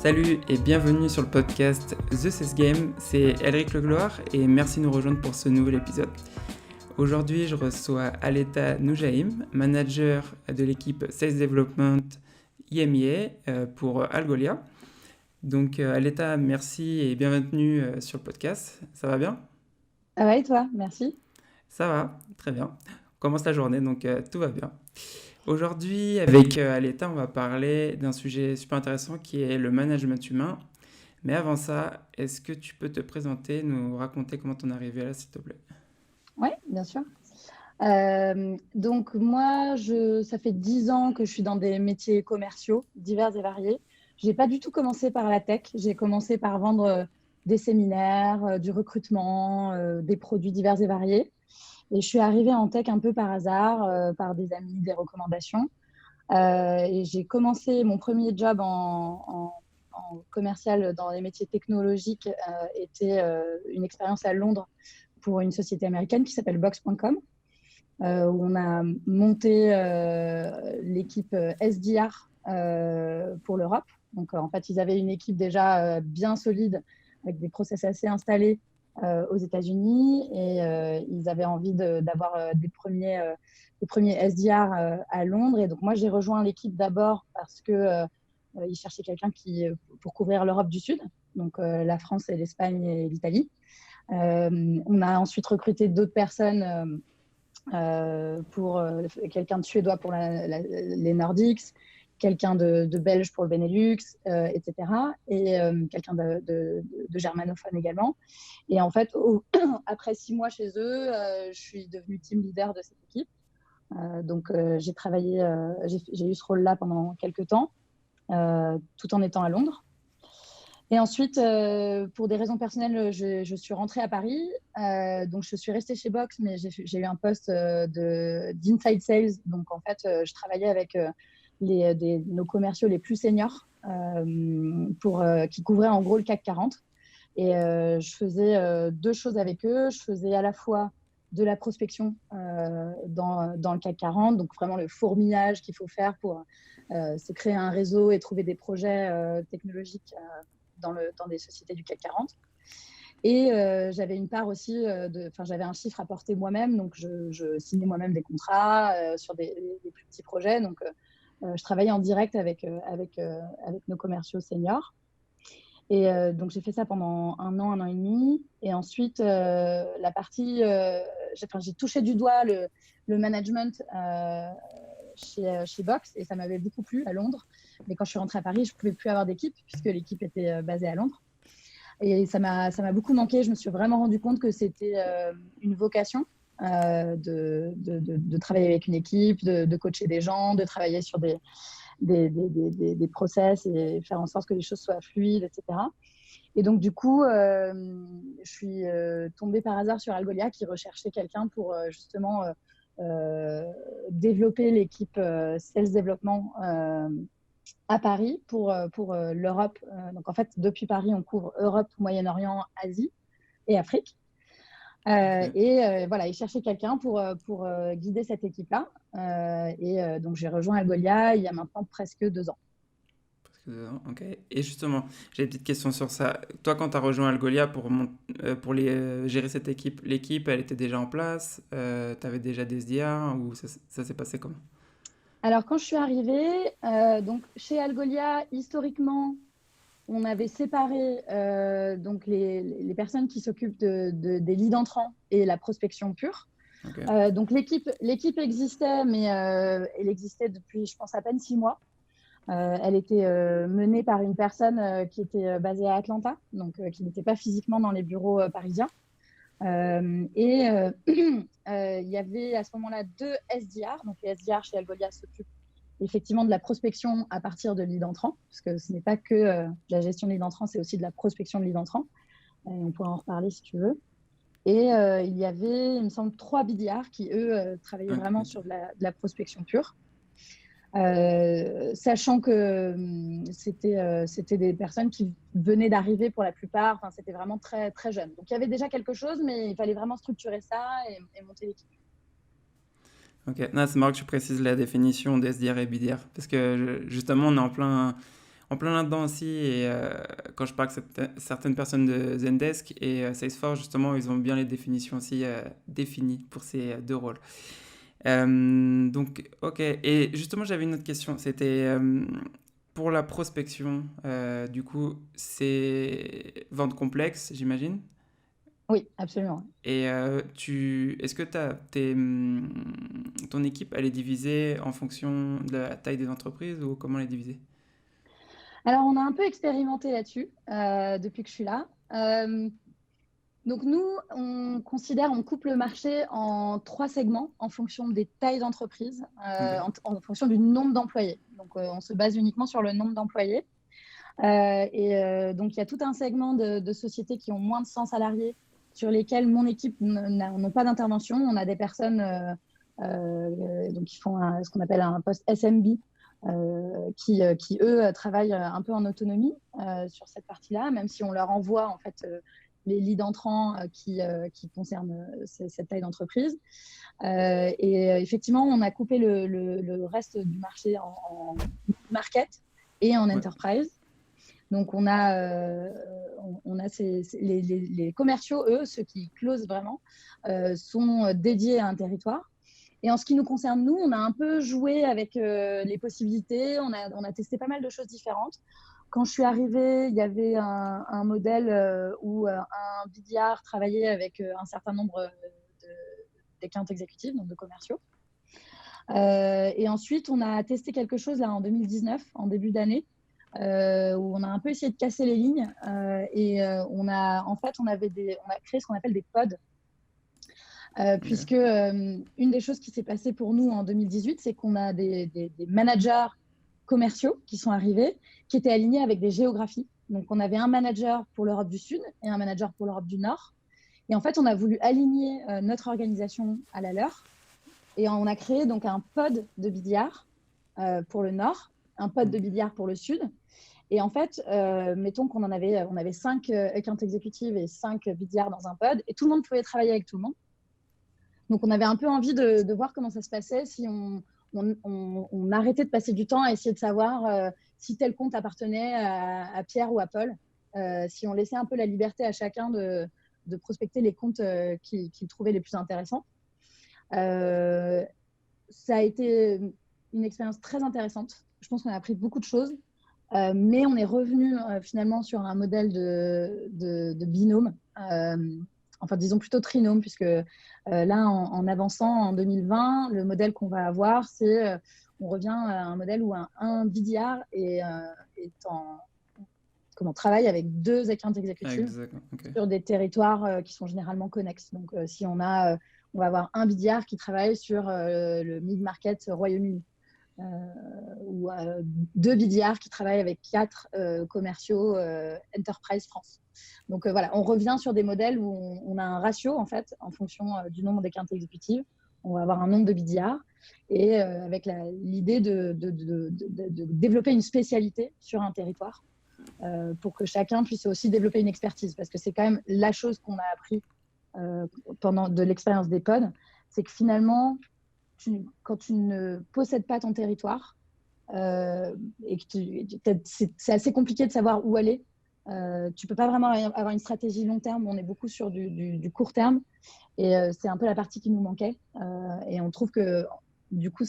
Salut et bienvenue sur le podcast The Sales Game, c'est Elric Legloire et merci de nous rejoindre pour ce nouvel épisode. Aujourd'hui, je reçois Aleta Noujaim, manager de l'équipe Sales Development IMEA pour Algolia. Donc Aleta, merci et bienvenue sur le podcast. Ça va bien ? Ça va et toi? Merci. Ça va, très bien. On commence la journée, donc tout va bien. Aujourd'hui, avec Aleta, on va parler d'un sujet super intéressant qui est le management humain. Mais avant ça, est-ce que tu peux te présenter, nous raconter comment t'en es arrivé là, s'il te plaît? Oui, bien sûr. Donc moi, ça fait 10 ans que je suis dans des métiers commerciaux divers et variés. Je n'ai pas du tout commencé par la tech. J'ai commencé par vendre des séminaires, du recrutement, des produits divers et variés. Et je suis arrivée en tech un peu par hasard, par des amis, des recommandations. Et j'ai commencé mon premier job en commercial dans les métiers technologiques, était une expérience à Londres pour une société américaine qui s'appelle Box.com, où on a monté l'équipe SDR pour l'Europe. Donc, en fait, ils avaient une équipe déjà bien solide, avec des process assez installés aux États-Unis, et ils avaient envie d'avoir des premiers SDR à Londres. Et donc, moi, j'ai rejoint l'équipe d'abord parce qu'ils cherchaient quelqu'un pour couvrir l'Europe du Sud, donc la France et l'Espagne et l'Italie. On a ensuite recruté d'autres personnes pour quelqu'un de suédois pour les Nordiques, quelqu'un de belge pour le Benelux, etc. Et quelqu'un de germanophone également. Et en fait, après 6 mois chez eux, je suis devenue team leader de cette équipe. Donc, j'ai eu ce rôle-là pendant quelques temps, tout en étant à Londres. Et ensuite, pour des raisons personnelles, je suis rentrée à Paris. Donc, je suis restée chez Box, mais j'ai eu un poste d'inside sales. Donc, en fait, je travaillais avec nos commerciaux les plus seniors qui couvraient en gros le CAC 40. Et je faisais 2 choses avec eux. Je faisais à la fois de la prospection dans le CAC 40, donc vraiment le fourmillage qu'il faut faire pour se créer un réseau et trouver des projets technologiques dans des sociétés du CAC 40. Et j'avais une part aussi, j'avais un chiffre à porter moi-même, donc je signais moi-même des contrats sur des plus petits projets. Donc, je travaillais en direct avec nos commerciaux seniors. Et donc, j'ai fait ça pendant un an et demi. Et ensuite, j'ai touché du doigt le management chez Box, et ça m'avait beaucoup plu à Londres. Mais quand je suis rentrée à Paris, je ne pouvais plus avoir d'équipe puisque l'équipe était basée à Londres. Et ça m'a beaucoup manqué. Je me suis vraiment rendu compte que c'était une vocation de travailler avec une équipe, de coacher des gens, de travailler sur des process et faire en sorte que les choses soient fluides, etc. Et donc, du coup, je suis tombée par hasard sur Algolia qui recherchait quelqu'un pour justement développer l'équipe Sales Développement à Paris pour l'Europe. Donc, en fait, depuis Paris, on couvre Europe, Moyen-Orient, Asie et Afrique. Et voilà, ils cherchaient quelqu'un pour guider cette équipe-là. Donc, j'ai rejoint Algolia il y a maintenant presque 2 ans. Ok. Et justement, j'ai une petite question sur ça. Toi, quand tu as rejoint Algolia pour gérer cette équipe, l'équipe, elle était déjà en place, tu avais déjà des SDR ou ça s'est passé comment? Alors, quand je suis arrivée, donc chez Algolia, historiquement, on avait séparé donc les personnes qui s'occupent des leads entrants et la prospection pure. Okay. Donc, l'équipe existait, mais elle existait depuis, je pense, à peine 6 mois. Elle était menée par une personne qui était basée à Atlanta, donc qui n'était pas physiquement dans les bureaux parisiens. Il y avait à ce moment-là 2 SDR. Donc, les SDR chez Algolia s'occupent effectivement de la prospection à partir de leads entrants, parce que ce n'est pas que de la gestion de leads entrants, c'est aussi de la prospection de leads entrants. On pourra en reparler si tu veux. Et il y avait, il me semble, 3 BDR qui, eux, travaillaient vraiment sur de la prospection pure. Sachant que c'était des personnes qui venaient d'arriver pour la plupart, enfin, c'était vraiment très, très jeune. Donc, il y avait déjà quelque chose, mais il fallait vraiment structurer ça et monter l'équipe. Ok, non, c'est marrant que tu précises la définition d'SDR et BDR, parce que justement, en plein là-dedans aussi. Et quand je parle avec certaines personnes de Zendesk et Salesforce, justement, ils ont bien les définitions aussi définies pour ces deux rôles. Donc, ok. Et justement, j'avais une autre question. C'était pour la prospection. Du coup, c'est vente complexe, j'imagine. Oui, absolument. Et est-ce que ton équipe, elle est divisée en fonction de la taille des entreprises ou comment elle est divisée? Alors, on a un peu expérimenté là-dessus depuis que je suis là. Donc, nous, on coupe le marché en 3 segments en fonction des tailles d'entreprise, Ok. en fonction du nombre d'employés. Donc, on se base uniquement sur le nombre d'employés. Donc, il y a tout un segment de sociétés qui ont moins de 100 salariés sur lesquels mon équipe n'a pas d'intervention. On a des personnes donc, qui font ce qu'on appelle un poste SMB, qui eux, travaillent un peu en autonomie sur cette partie-là, même si on leur envoie en fait les leads entrants qui concernent cette taille d'entreprise. Effectivement, on a coupé le reste du marché en market et en Ouais. enterprise. Donc, on a les commerciaux, eux, ceux qui closent vraiment, sont dédiés à un territoire. Et en ce qui nous concerne, nous, on a un peu joué avec les possibilités. On a testé pas mal de choses différentes. Quand je suis arrivée, il y avait un modèle où un BDR travaillait avec un certain nombre d'account exécutifs, donc de commerciaux. Et ensuite, on a testé quelque chose là en 2019, en début d'année, où on a un peu essayé de casser les lignes. On a créé ce qu'on appelle des pods. Puisque une des choses qui s'est passée pour nous en 2018, c'est qu'on a des managers commerciaux qui sont arrivés, qui étaient alignés avec des géographies. Donc, on avait un manager pour l'Europe du Sud et un manager pour l'Europe du Nord. Et en fait, on a voulu aligner notre organisation à la leur. Et on a créé donc un pod de BDR pour le Nord, un pod de BDR pour le Sud. Et en fait, mettons qu'on on avait 5 account exécutives et 5 BDR dans un pod, et tout le monde pouvait travailler avec tout le monde. Donc, on avait un peu envie de voir comment ça se passait si on arrêtait de passer du temps à essayer de savoir si tel compte appartenait à Pierre ou à Paul, si on laissait un peu la liberté à chacun de prospecter les comptes qu'il trouvait les plus intéressants. Ça a été une expérience très intéressante. Je pense qu'on a appris beaucoup de choses, mais on est revenu finalement sur un modèle de binôme. Enfin, disons plutôt trinôme, puisque là, en avançant en 2020, le modèle qu'on va avoir, c'est on revient à un modèle où un BDR travaille avec 2 account exécutifs Okay. sur des territoires qui sont généralement connexes. Donc, si on va avoir un BDR qui travaille sur le mid-market Royaume-Uni. Ou 2 BDR qui travaillent avec 4 commerciaux Enterprise France. Donc voilà, on revient sur des modèles où on a un ratio en fait en fonction du nombre d'account exécutives. On va avoir un nombre de BDR et avec l'idée de développer une spécialité sur un territoire pour que chacun puisse aussi développer une expertise, parce que c'est quand même la chose qu'on a appris pendant de l'expérience des pods, c'est que finalement quand tu ne possèdes pas ton territoire et que c'est assez compliqué de savoir où aller, tu ne peux pas vraiment avoir une stratégie long terme. On est beaucoup sur du court terme et c'est un peu la partie qui nous manquait. Et on trouve que du coup,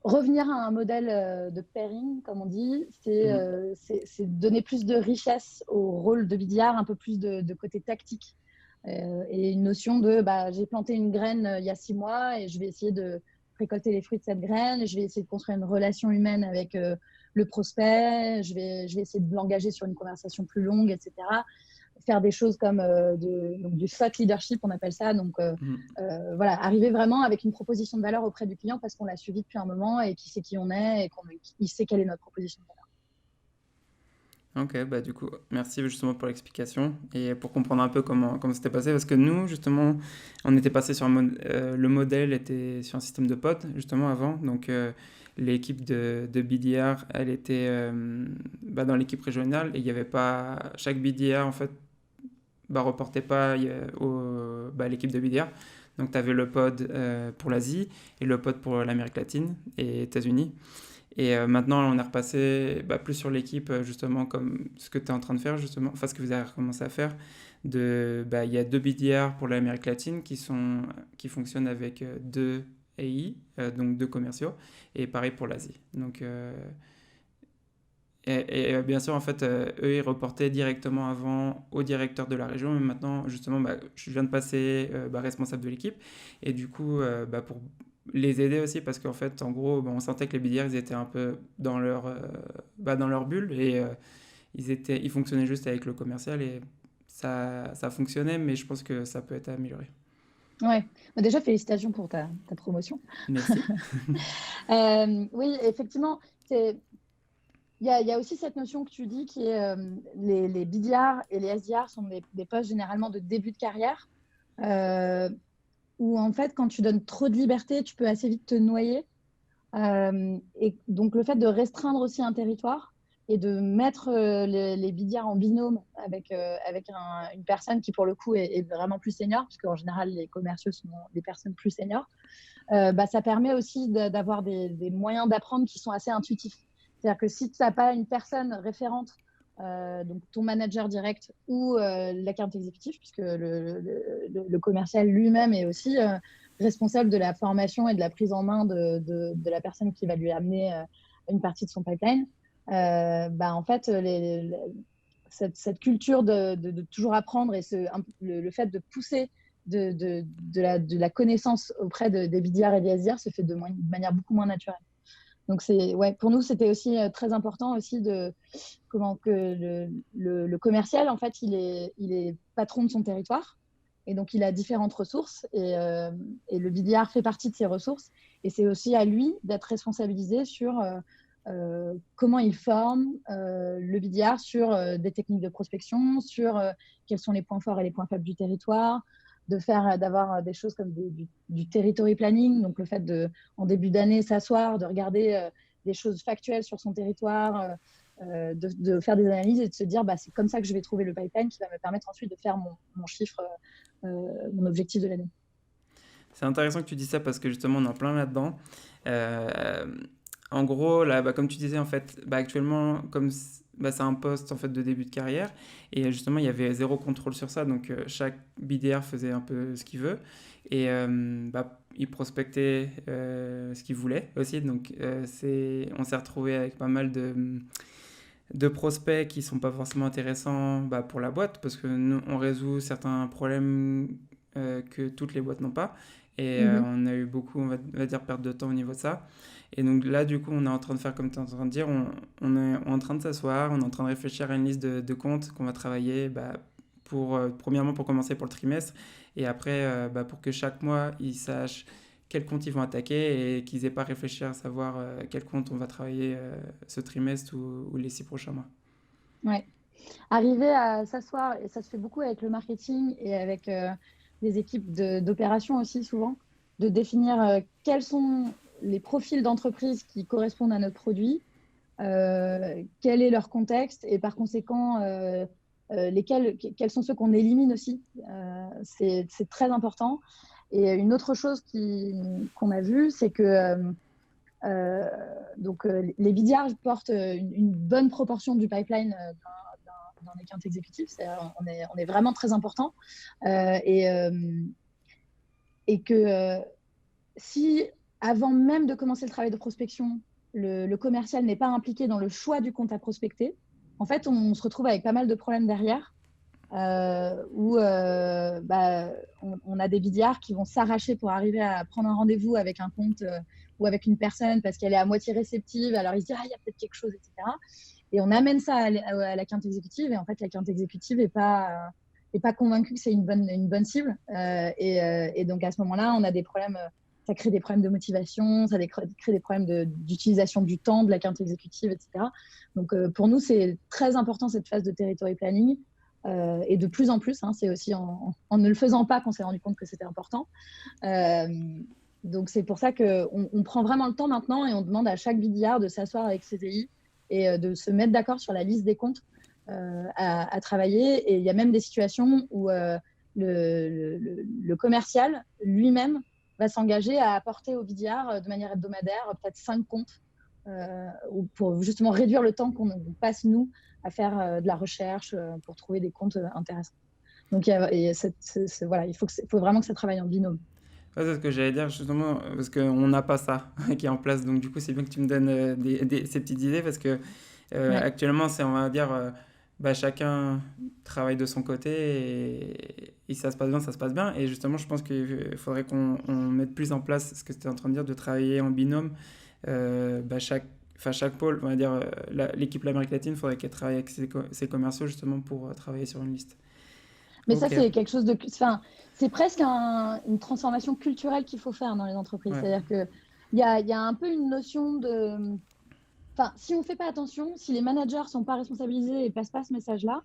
revenir à un modèle de pairing, comme on dit, c'est donner plus de richesse au rôle de BDR, un peu plus de côté tactique. Et une notion de j'ai planté une graine il y a 6 mois et je vais essayer de récolter les fruits de cette graine, je vais essayer de construire une relation humaine avec le prospect, je vais essayer de l'engager sur une conversation plus longue, etc. Faire des choses comme donc du thought leadership, on appelle ça. Donc voilà, arriver vraiment avec une proposition de valeur auprès du client parce qu'on l'a suivi depuis un moment et qu'il sait qui on est et qu'il sait quelle est notre proposition de valeur. Ok, bah du coup, merci justement pour l'explication et pour comprendre un peu comment c'était passé. Parce que nous, justement, on était passé sur le modèle était sur un système de pods, justement, avant. Donc, l'équipe de BDR, elle était dans l'équipe régionale et il n'y avait pas... Chaque BDR, en fait, reportait pas à l'équipe de BDR. Donc, tu avais le pod pour l'Asie et le pod pour l'Amérique latine et États-Unis. Et maintenant, on est repassé plus sur l'équipe, justement, comme ce que tu es en train de faire, justement, enfin ce que vous avez recommencé à faire. Il y a 2 BDR pour l'Amérique latine qui fonctionnent avec 2 AI, donc 2 commerciaux, et pareil pour l'Asie. Donc, bien sûr, en fait, eux, ils reportaient directement avant au directeur de la région, mais maintenant, justement, je viens de passer responsable de l'équipe, et du coup, pour les aider aussi, parce qu'en fait, en gros, on sentait que les BDR, ils étaient un peu dans leur bulle, et ils fonctionnaient juste avec le commercial, et ça fonctionnait, mais je pense que ça peut être amélioré. Ouais. Déjà, félicitations pour ta promotion. Merci. Oui, effectivement, il y a aussi cette notion que tu dis qui est les BDR et les SDR sont des postes généralement de début de carrière où en fait, quand tu donnes trop de liberté, tu peux assez vite te noyer. Et donc, le fait de restreindre aussi un territoire et de mettre les BDR en binôme avec une personne qui, pour le coup, est vraiment plus senior, parce qu'en général, les commerciaux sont des personnes plus seniors, ça permet aussi d'avoir des moyens d'apprendre qui sont assez intuitifs. C'est-à-dire que si tu n'as pas une personne référente, donc ton manager direct ou l'account exécutif, puisque le commercial lui-même est aussi responsable de la formation et de la prise en main de la personne qui va lui amener une partie de son pipeline, en fait, cette culture de toujours apprendre et le fait de pousser de la connaissance auprès des BDR et des SDR se fait de manière beaucoup moins naturelle. Donc, pour nous, c'était aussi très important aussi que le commercial, en fait, il est patron de son territoire. Et donc, il a différentes ressources et le BDR fait partie de ces ressources. Et c'est aussi à lui d'être responsabilisé sur comment il forme le BDR sur des techniques de prospection, sur quels sont les points forts et les points faibles du territoire, d'avoir des choses comme du territory planning, donc le fait en début d'année, s'asseoir, de regarder des choses factuelles sur son territoire, de faire des analyses et de se dire c'est comme ça que je vais trouver le pipeline qui va me permettre ensuite de faire mon chiffre, mon objectif de l'année. C'est intéressant que tu dis ça parce que justement on est en plein là-dedans. En gros, là, comme tu disais, en fait, actuellement, comme c'est un poste en fait de début de carrière, et justement il y avait zéro contrôle sur ça, donc chaque BDR faisait un peu ce qu'il veut, et il prospectait ce qu'il voulait aussi, donc on s'est retrouvé avec pas mal de prospects qui sont pas forcément intéressants pour la boîte, parce que nous, on résout certains problèmes que toutes les boîtes n'ont pas. Et on a eu beaucoup, on va dire, perte de temps au niveau de ça. Et donc là, du coup, on est en train de faire comme tu es en train de dire, on est en train de s'asseoir, on est en train de réfléchir à une liste de comptes qu'on va travailler premièrement pour commencer pour le trimestre, et après pour que chaque mois, ils sachent quels comptes ils vont attaquer et qu'ils n'aient pas à réfléchir à savoir quel compte on va travailler ce trimestre ou les 6 prochains mois. Ouais. Arriver à s'asseoir, et ça se fait beaucoup avec le marketing et avec les équipes d'opération aussi souvent, de définir quels sont les profils d'entreprise qui correspondent à notre produit, quel est leur contexte et par conséquent quels sont ceux qu'on élimine aussi. C'est très important. Et une autre chose qu'on a vue, c'est que les BDR portent une bonne proportion du pipeline d'un account exécutif. On est vraiment très important. Et que si, avant même de commencer le travail de prospection, le commercial n'est pas impliqué dans le choix du compte à prospecter, en fait, on se retrouve avec pas mal de problèmes derrière. Où on a des BDR qui vont s'arracher pour arriver à prendre un rendez-vous avec un compte ou avec une personne parce qu'elle est à moitié réceptive. Alors, ils se disent « il y a peut-être quelque chose, etc. » Et on amène ça à l'account exécutive. Et en fait, l'account exécutive n'est pas convaincue que c'est une bonne cible. Et donc, à ce moment-là, on a des problèmes. Ça crée des problèmes de motivation, ça crée des problèmes d'utilisation du temps de l'account exécutive, etc. Donc, pour nous, c'est très important cette phase de territory planning. Et de plus en plus, c'est aussi en ne le faisant pas qu'on s'est rendu compte que c'était important. Donc, c'est pour ça qu'on prend vraiment le temps maintenant et on demande à chaque BDR de s'asseoir avec CTI et de se mettre d'accord sur la liste des comptes à travailler. Et il y a même des situations où le commercial lui-même va s'engager à apporter au BDR de manière hebdomadaire peut-être 5 comptes ou pour justement réduire le temps qu'on passe, nous, à faire de la recherche pour trouver des comptes intéressants. Donc, voilà, il faut vraiment que ça travaille en binôme. Ouais, c'est ce que j'allais dire justement, parce qu'on n'a pas ça qui est en place. Donc du coup, c'est bien que tu me donnes ces petites idées parce que Ouais. actuellement, c'est, on va dire, bah, chacun travaille de son côté et ça se passe bien, ça se passe bien. Et justement, je pense qu'il faudrait qu'on mette plus en place ce que tu es en train de dire, de travailler en binôme. Bah, chaque pôle, on va dire, l'équipe l'Amérique latine, il faudrait qu'elle travaille avec ses commerciaux justement pour travailler sur une liste. Mais ça, Ok, c'est quelque chose de. Enfin, c'est presque une transformation culturelle qu'il faut faire dans les entreprises. ouais. C'est-à-dire qu'il y a un peu une notion de. Enfin, si on ne fait pas attention, si les managers ne sont pas responsabilisés et ne passent pas ce message-là,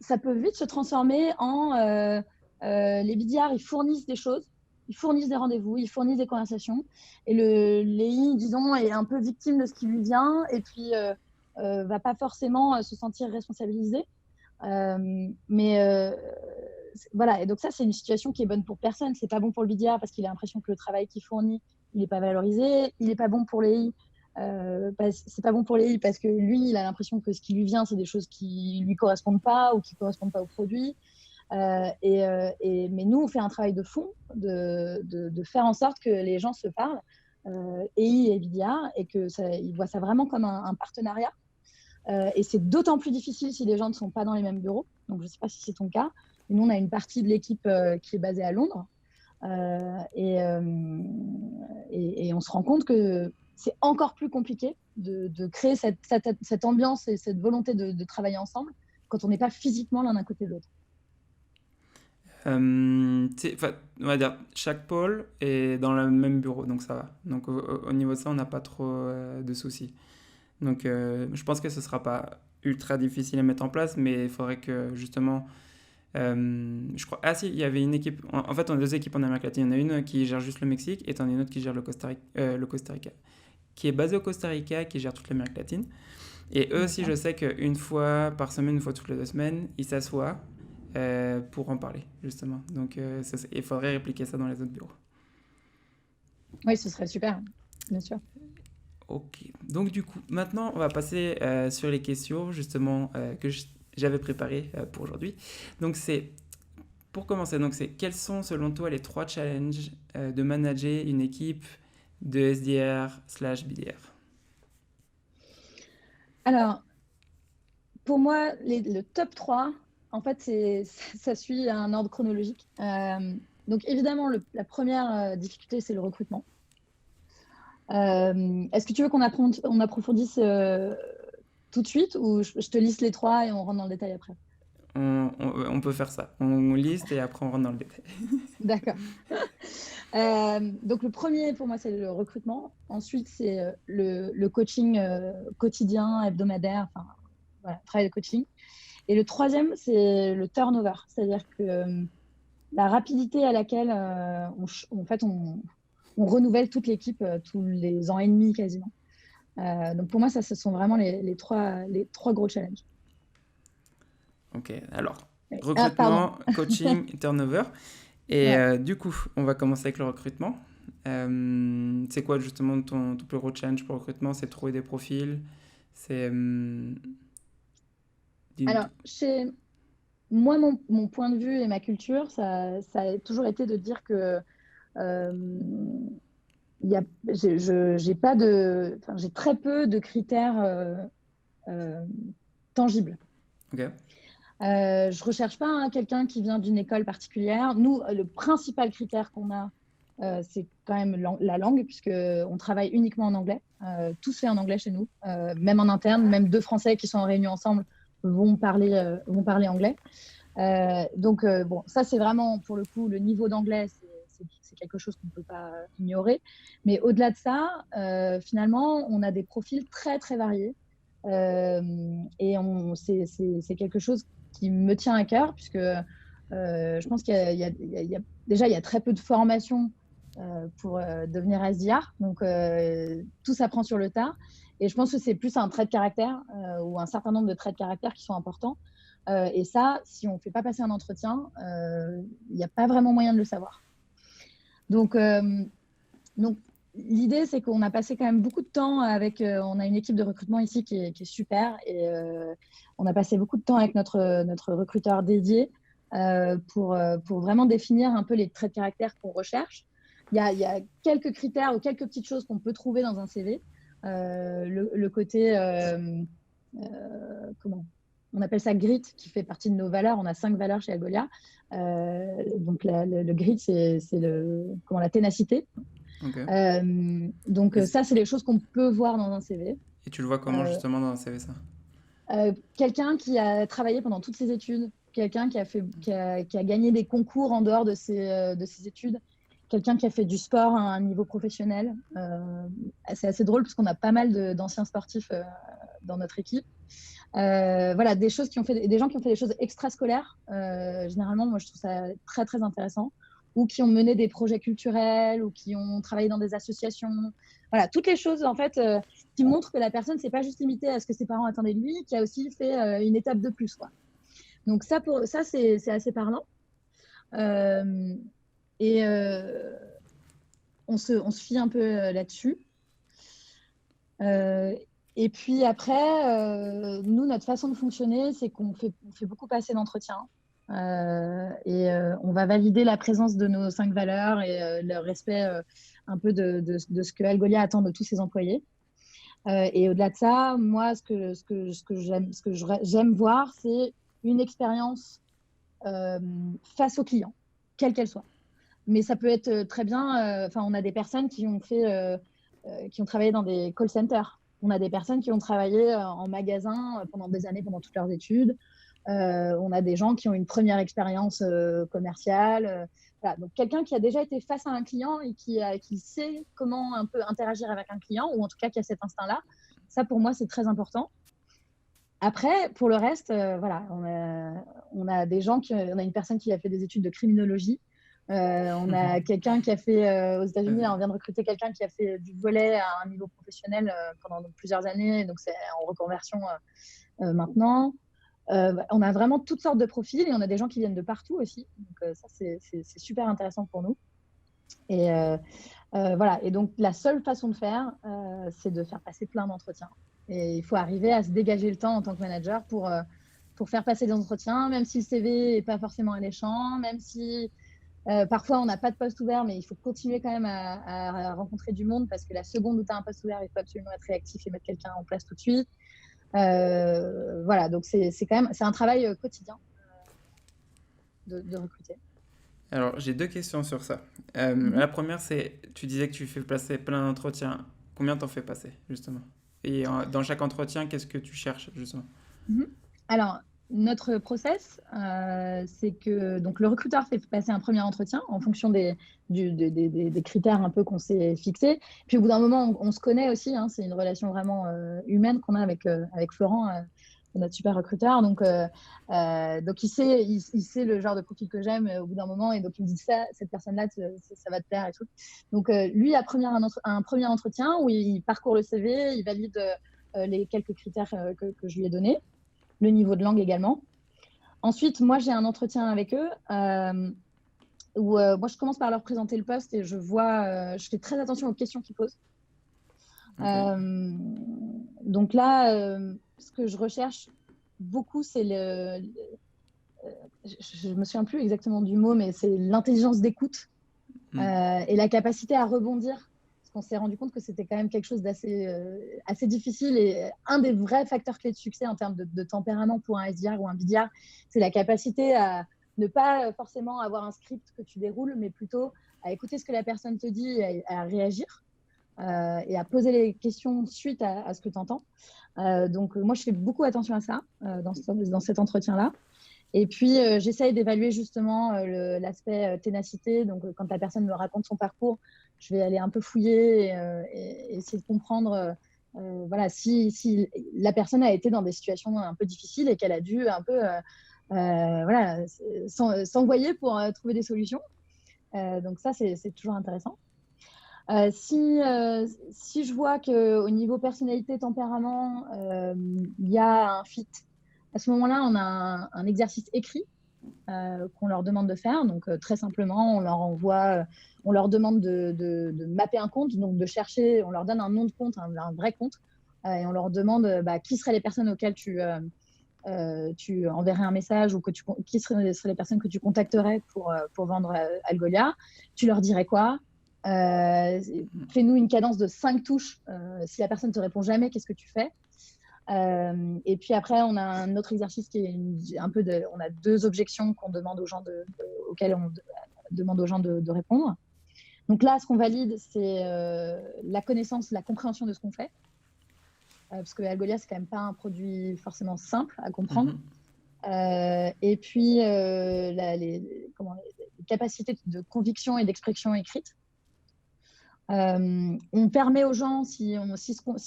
ça peut vite se transformer en les BDR, ils fournissent des choses, ils fournissent des rendez-vous, ils fournissent des conversations. Et le l'EI, disons, est un peu victime de ce qui lui vient et puis va pas forcément se sentir responsabilisé. Mais voilà, et donc ça, c'est une situation qui est bonne pour personne. C'est pas bon pour le BDR parce qu'il a l'impression que le travail qu'il fournit, il n'est pas valorisé. Il n'est pas bon pour l'EI. C'est pas bon pour l'EI parce que lui, il a l'impression que ce qui lui vient, c'est des choses qui lui correspondent pas ou qui correspondent pas au produit. Mais nous, on fait un travail de fond de faire en sorte que les gens se parlent, EI et BDR, et qu'ils voient ça vraiment comme un partenariat. Et c'est d'autant plus difficile si les gens ne sont pas dans les mêmes bureaux. Donc, je ne sais pas si c'est ton cas. Nous, on a une partie de l'équipe qui est basée à Londres. Et on se rend compte que c'est encore plus compliqué de créer cette ambiance et cette volonté de travailler ensemble quand on n'est pas physiquement l'un à côté de l'autre. On va dire, chaque pôle est dans le même bureau, donc ça va. Donc au niveau de ça, on n'a pas trop de soucis. Donc je pense que ce ne sera pas ultra difficile à mettre en place, mais il faudrait que justement... je crois... Ah si, il y avait une équipe... En fait, on a deux équipes en Amérique latine. Il y en a une qui gère juste le Mexique et t'en as une autre qui gère le Costa Rica. Qui est basée au Costa Rica, qui gère toute l'Amérique latine. Et eux aussi, je sais qu'une fois par semaine, une fois toutes les 2 semaines, ils s'assoient pour en parler, justement. Donc, il faudrait répliquer ça dans les autres bureaux. Oui, ce serait super, bien sûr. Ok. Donc, du coup, maintenant, on va passer sur les questions, justement, que j'avais préparées pour aujourd'hui. Donc, pour commencer, quels sont, selon toi, les 3 challenges de manager une équipe de SDR/BDR? Alors, pour moi, le top 3, en fait, ça suit un ordre chronologique. Donc, évidemment, la première difficulté, c'est le recrutement. Est-ce que tu veux qu'on approfondisse tout de suite ou je te liste les 3 et on rentre dans le détail après? On peut faire ça. On liste et après on rentre dans le détail. D'accord. Donc, le premier, pour moi, c'est le recrutement. Ensuite, c'est le coaching quotidien, hebdomadaire, enfin, voilà, travail de coaching. Et le troisième, c'est le turnover, c'est-à-dire que la rapidité à laquelle on renouvelle toute l'équipe tous les ans et demi quasiment. Donc pour moi, ça, ce sont vraiment les trois gros challenges. Ok, alors, Ah, pardon. recrutement, coaching, turnover. Et Ouais. du coup, on va commencer avec le recrutement. C'est quoi justement ton plus gros challenge pour le recrutement? C'est de trouver des profils? C'est... Alors, chez moi, mon point de vue et ma culture, ça a toujours été de dire que j'ai très peu de critères tangibles. Ok. Je recherche pas quelqu'un qui vient d'une école particulière. Nous, le principal critère qu'on a, c'est quand même la langue, puisqu'on travaille uniquement en anglais. Tout se fait en anglais chez nous, même en interne. Même 2 Français qui sont en réunion ensemble vont parler anglais. Donc, bon, ça, c'est vraiment, pour le coup, le niveau d'anglais, c'est quelque chose qu'on ne peut pas ignorer. Mais au-delà de ça, finalement, on a des profils très, très variés. Et c'est quelque chose qui me tient à cœur, puisque je pense déjà, il y a très peu de formation pour devenir SDR. Donc, tout s'apprend sur le tas. Et je pense que c'est plus un trait de caractère ou un certain nombre de traits de caractère qui sont importants. Et ça, si on ne fait pas passer un entretien, il n'y a pas vraiment moyen de le savoir. Donc l'idée, c'est qu'on a passé quand même beaucoup de temps avec. On a une équipe de recrutement ici qui est super et on a passé beaucoup de temps avec notre recruteur dédié pour vraiment définir un peu les traits de caractère qu'on recherche. Il y a quelques critères ou quelques petites choses qu'on peut trouver dans un CV. Le côté, comment on appelle ça grit, qui fait partie de nos valeurs. On a 5 valeurs chez Algolia. Donc le grit, c'est la ténacité. Ok. Donc Et, ça, c'est les choses qu'on peut voir dans un CV. et tu le vois comment Euh, justement dans un CV ça? Quelqu'un qui a travaillé pendant toutes ses études, quelqu'un qui a gagné des concours en dehors de ses études, quelqu'un qui a fait du sport à un niveau professionnel. C'est assez drôle parce qu'on a pas mal d'anciens sportifs dans notre équipe. Voilà, des gens qui ont fait des choses extrascolaires. Généralement, moi, je trouve ça très, très intéressant. Ou qui ont mené des projets culturels, ou qui ont travaillé dans des associations. Voilà, toutes les choses, en fait, qui montrent que la personne ne s'est pas juste limitée à ce que ses parents attendaient de lui, qui a aussi fait une étape de plus, quoi. Donc ça, c'est assez parlant. Euh, et on se fie un peu là-dessus. Et puis après, nous, notre façon de fonctionner, c'est qu'on fait beaucoup passer d'entretiens. On va valider la présence de nos 5 valeurs et le respect un peu de ce que Algolia attend de tous ses employés. Et au-delà de ça, moi, ce que j'aime voir, c'est une expérience face aux clients, quelle qu'elle soit. Mais ça peut être très bien. Enfin, on a des personnes qui ont travaillé dans des call centers. On a des personnes qui ont travaillé en magasin pendant des années, pendant toutes leurs études. On a des gens qui ont une première expérience commerciale. Voilà. Donc, quelqu'un qui a déjà été face à un client et qui sait comment un peu interagir avec un client, ou en tout cas qui a cet instinct-là, ça, pour moi, c'est très important. Après, pour le reste, voilà, on a des gens on a une personne qui a fait des études de criminologie. On a quelqu'un qui a fait, aux États-Unis, on vient de recruter quelqu'un qui a fait du volley à un niveau professionnel pendant plusieurs années, donc c'est en reconversion maintenant. On a vraiment toutes sortes de profils et on a des gens qui viennent de partout aussi. Donc ça, c'est super intéressant pour nous. Et voilà. Et donc, la seule façon de faire, c'est de faire passer plein d'entretiens. Et il faut arriver à se dégager le temps en tant que manager pour faire passer des entretiens, même si le CV n'est pas forcément alléchant, même si parfois on n'a pas de poste ouvert, mais il faut continuer quand même à rencontrer du monde parce que la seconde où tu as un poste ouvert, il faut absolument être réactif et mettre quelqu'un en place tout de suite. Voilà, donc c'est un travail quotidien de recruter. Alors, j'ai deux questions sur ça. La première, c'est, tu disais que tu fais passer plein d'entretiens. Combien t'en fais passer, justement? Et dans chaque entretien, qu'est-ce que tu cherches, justement? Alors, notre process, c'est que donc, le recruteur fait passer un premier entretien en fonction des critères un peu qu'on s'est fixés. Puis au bout d'un moment, on se connaît aussi. Hein, c'est une relation vraiment humaine qu'on a avec Florent, notre super recruteur. Donc il sait le genre de profil que j'aime au bout d'un moment. Et donc, il me dit ça, cette personne-là, ça va te plaire et tout. Donc, lui a un premier entretien où il parcourt le CV, il valide les quelques critères que je lui ai donnés, le niveau de langue également. Ensuite, moi, j'ai un entretien avec eux où moi, je commence par leur présenter le poste et je fais très attention aux questions qu'ils posent. Ok. Donc là, ce que je recherche beaucoup, c'est je me souviens plus exactement du mot, mais c'est l'intelligence d'écoute et la capacité à rebondir. Parce qu'on s'est rendu compte que c'était quand même quelque chose assez difficile et un des vrais facteurs clés de succès en termes de tempérament pour un SDR ou un BDR, c'est la capacité à ne pas forcément avoir un script que tu déroules, mais plutôt à écouter ce que la personne te dit et à réagir et à poser les questions suite à ce que tu entends. Donc, moi, je fais beaucoup attention à ça dans cet entretien-là. Et puis, j'essaye d'évaluer justement l'aspect ténacité. Donc, quand la personne me raconte son parcours, je vais aller un peu fouiller et essayer de comprendre voilà, si la personne a été dans des situations un peu difficiles et qu'elle a dû un peu voilà, s'envoyer pour trouver des solutions. Donc, ça, c'est toujours intéressant. Si je vois qu'au niveau personnalité, tempérament, il y a un fit, à ce moment-là, on a un exercice écrit qu'on leur demande de faire. Donc, très simplement, on leur demande de mapper un compte, donc de chercher, on leur donne un nom de compte, un vrai compte, et on leur demande qui seraient les personnes auxquelles tu enverrais un message ou qui seraient les personnes que tu contacterais pour vendre Algolia. Tu leur dirais quoi? Fais-nous une cadence de 5 touches. Si la personne ne te répond jamais, qu'est-ce que tu fais? Et puis après, on a un autre exercice qui est on a 2 objections qu'on demande aux gens auxquelles on demande aux gens de répondre. Donc là, ce qu'on valide, c'est la connaissance, la compréhension de ce qu'on fait. Parce que Algolia, c'est quand même pas un produit forcément simple à comprendre. Et puis, les capacités de conviction et d'expression écrite. On permet aux gens, si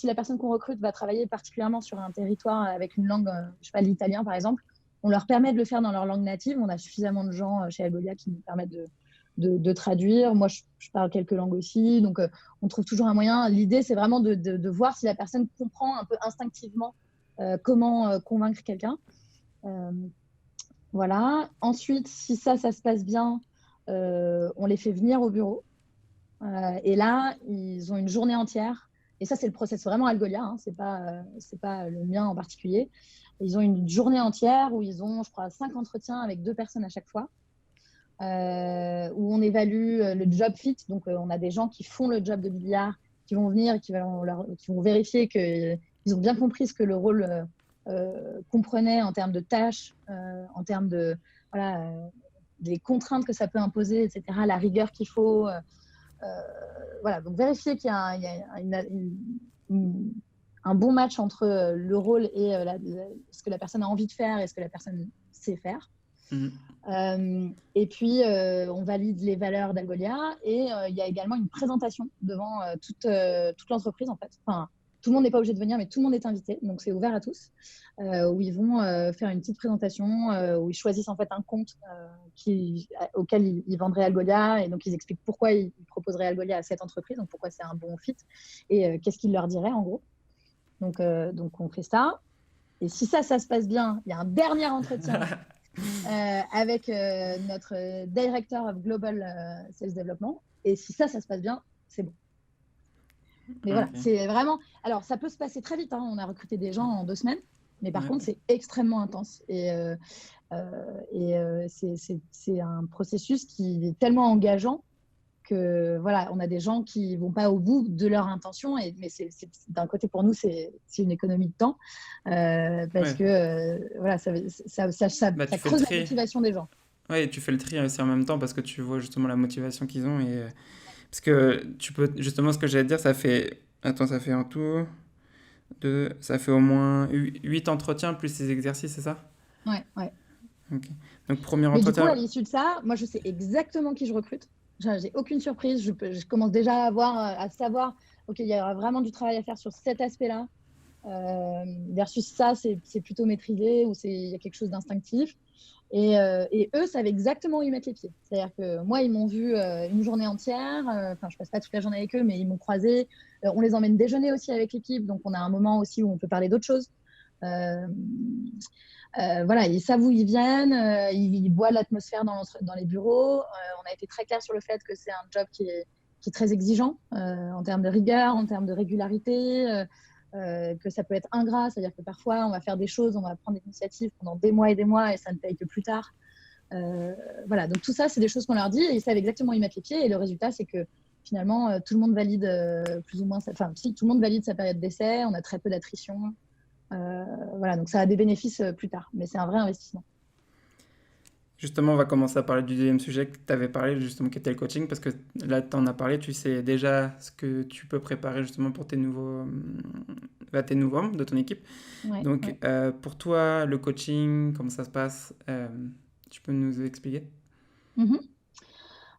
la personne qu'on recrute va travailler particulièrement sur un territoire avec une langue, je sais pas, l'italien par exemple, on leur permet de le faire dans leur langue native. On a suffisamment de gens chez Algolia qui nous permettent de traduire. Moi, je parle quelques langues aussi, donc on trouve toujours un moyen. L'idée, c'est vraiment de voir si la personne comprend un peu instinctivement comment convaincre quelqu'un. Voilà. Ensuite, si ça se passe bien, on les fait venir au bureau. Et là, ils ont une journée entière. Et ça, c'est le process vraiment Algolia, hein, c'est pas le mien en particulier. Ils ont une journée entière où ils ont, je crois, 5 entretiens avec 2 personnes à chaque fois, où on évalue le job fit. Donc, on a des gens qui font le job de billard, qui vont venir, qui vont vérifier qu'ils ont bien compris ce que le rôle comprenait en termes de tâches, en termes de, des contraintes que ça peut imposer, etc., la rigueur qu'il faut. Voilà, donc vérifier qu'il y a un bon match entre le rôle et ce que la personne a envie de faire et ce que la personne sait faire. Et puis, on valide les valeurs d'Algolia et il y a également une présentation devant toute l'entreprise, en fait. Enfin, tout le monde n'est pas obligé de venir, mais tout le monde est invité, donc c'est ouvert à tous, où ils vont faire une petite présentation, où ils choisissent en fait un compte auquel ils vendraient Algolia, et donc ils expliquent pourquoi ils proposeraient Algolia à cette entreprise, donc pourquoi c'est un bon fit, et qu'est-ce qu'ils leur diraient en gros. Donc on fait ça, et si ça se passe bien, il y a un dernier entretien avec notre Director of Global Sales Development, et si ça se passe bien, c'est bon. Mais voilà, c'est vraiment... Alors, ça peut se passer très vite, hein. On a recruté des gens en 2 semaines, mais par contre, c'est extrêmement intense. Et c'est un processus qui est tellement engageant que, voilà, on a des gens qui ne vont pas au bout de leur intention. Mais d'un côté, pour nous, c'est une économie de temps parce que, voilà, ça creuse la motivation des gens. Oui, tu fais le tri aussi en même temps parce que tu vois justement la motivation qu'ils ont et... Parce que tu peux, justement, ce que j'allais te dire, ça fait en tout, ça fait au moins 8 entretiens plus ces exercices, c'est ça? Ouais. Ok. Donc, premier Mais entretien. Du coup, à l'issue de ça, moi, je sais exactement qui je recrute. J'ai aucune surprise. Je commence déjà à savoir, OK, il y aura vraiment du travail à faire sur cet aspect-là. Versus ça, c'est plutôt maîtrisé ou il y a quelque chose d'instinctif. Et eux savent exactement où ils mettent les pieds. C'est-à-dire que moi, ils m'ont vu une journée entière. Enfin, je passe pas toute la journée avec eux, mais ils m'ont croisé. On les emmène déjeuner aussi avec l'équipe. Donc, on a un moment aussi où on peut parler d'autres choses. Voilà, ils savent où ils viennent. Ils voient l'atmosphère dans les bureaux. On a été très clair sur le fait que c'est un job qui est très exigeant en termes de rigueur, en termes de régularité. Que ça peut être ingrat, c'est-à-dire que parfois on va faire des choses, on va prendre des initiatives pendant des mois et ça ne paye que plus tard. Voilà, donc tout ça, c'est des choses qu'on leur dit et ils savent exactement où ils mettent les pieds. Et le résultat, c'est que finalement, tout le monde valide plus ou moins, si tout le monde valide sa période d'essai, on a très peu d'attrition. Voilà, donc ça a des bénéfices plus tard, mais c'est un vrai investissement. Justement, on va commencer à parler du deuxième sujet que tu avais parlé, justement, qui était le coaching, parce que là, tu en as parlé, tu sais déjà ce que tu peux préparer justement pour tes nouveaux membres de ton équipe. Ouais, donc, pour toi, le coaching, comment ça se passe, tu peux nous expliquer?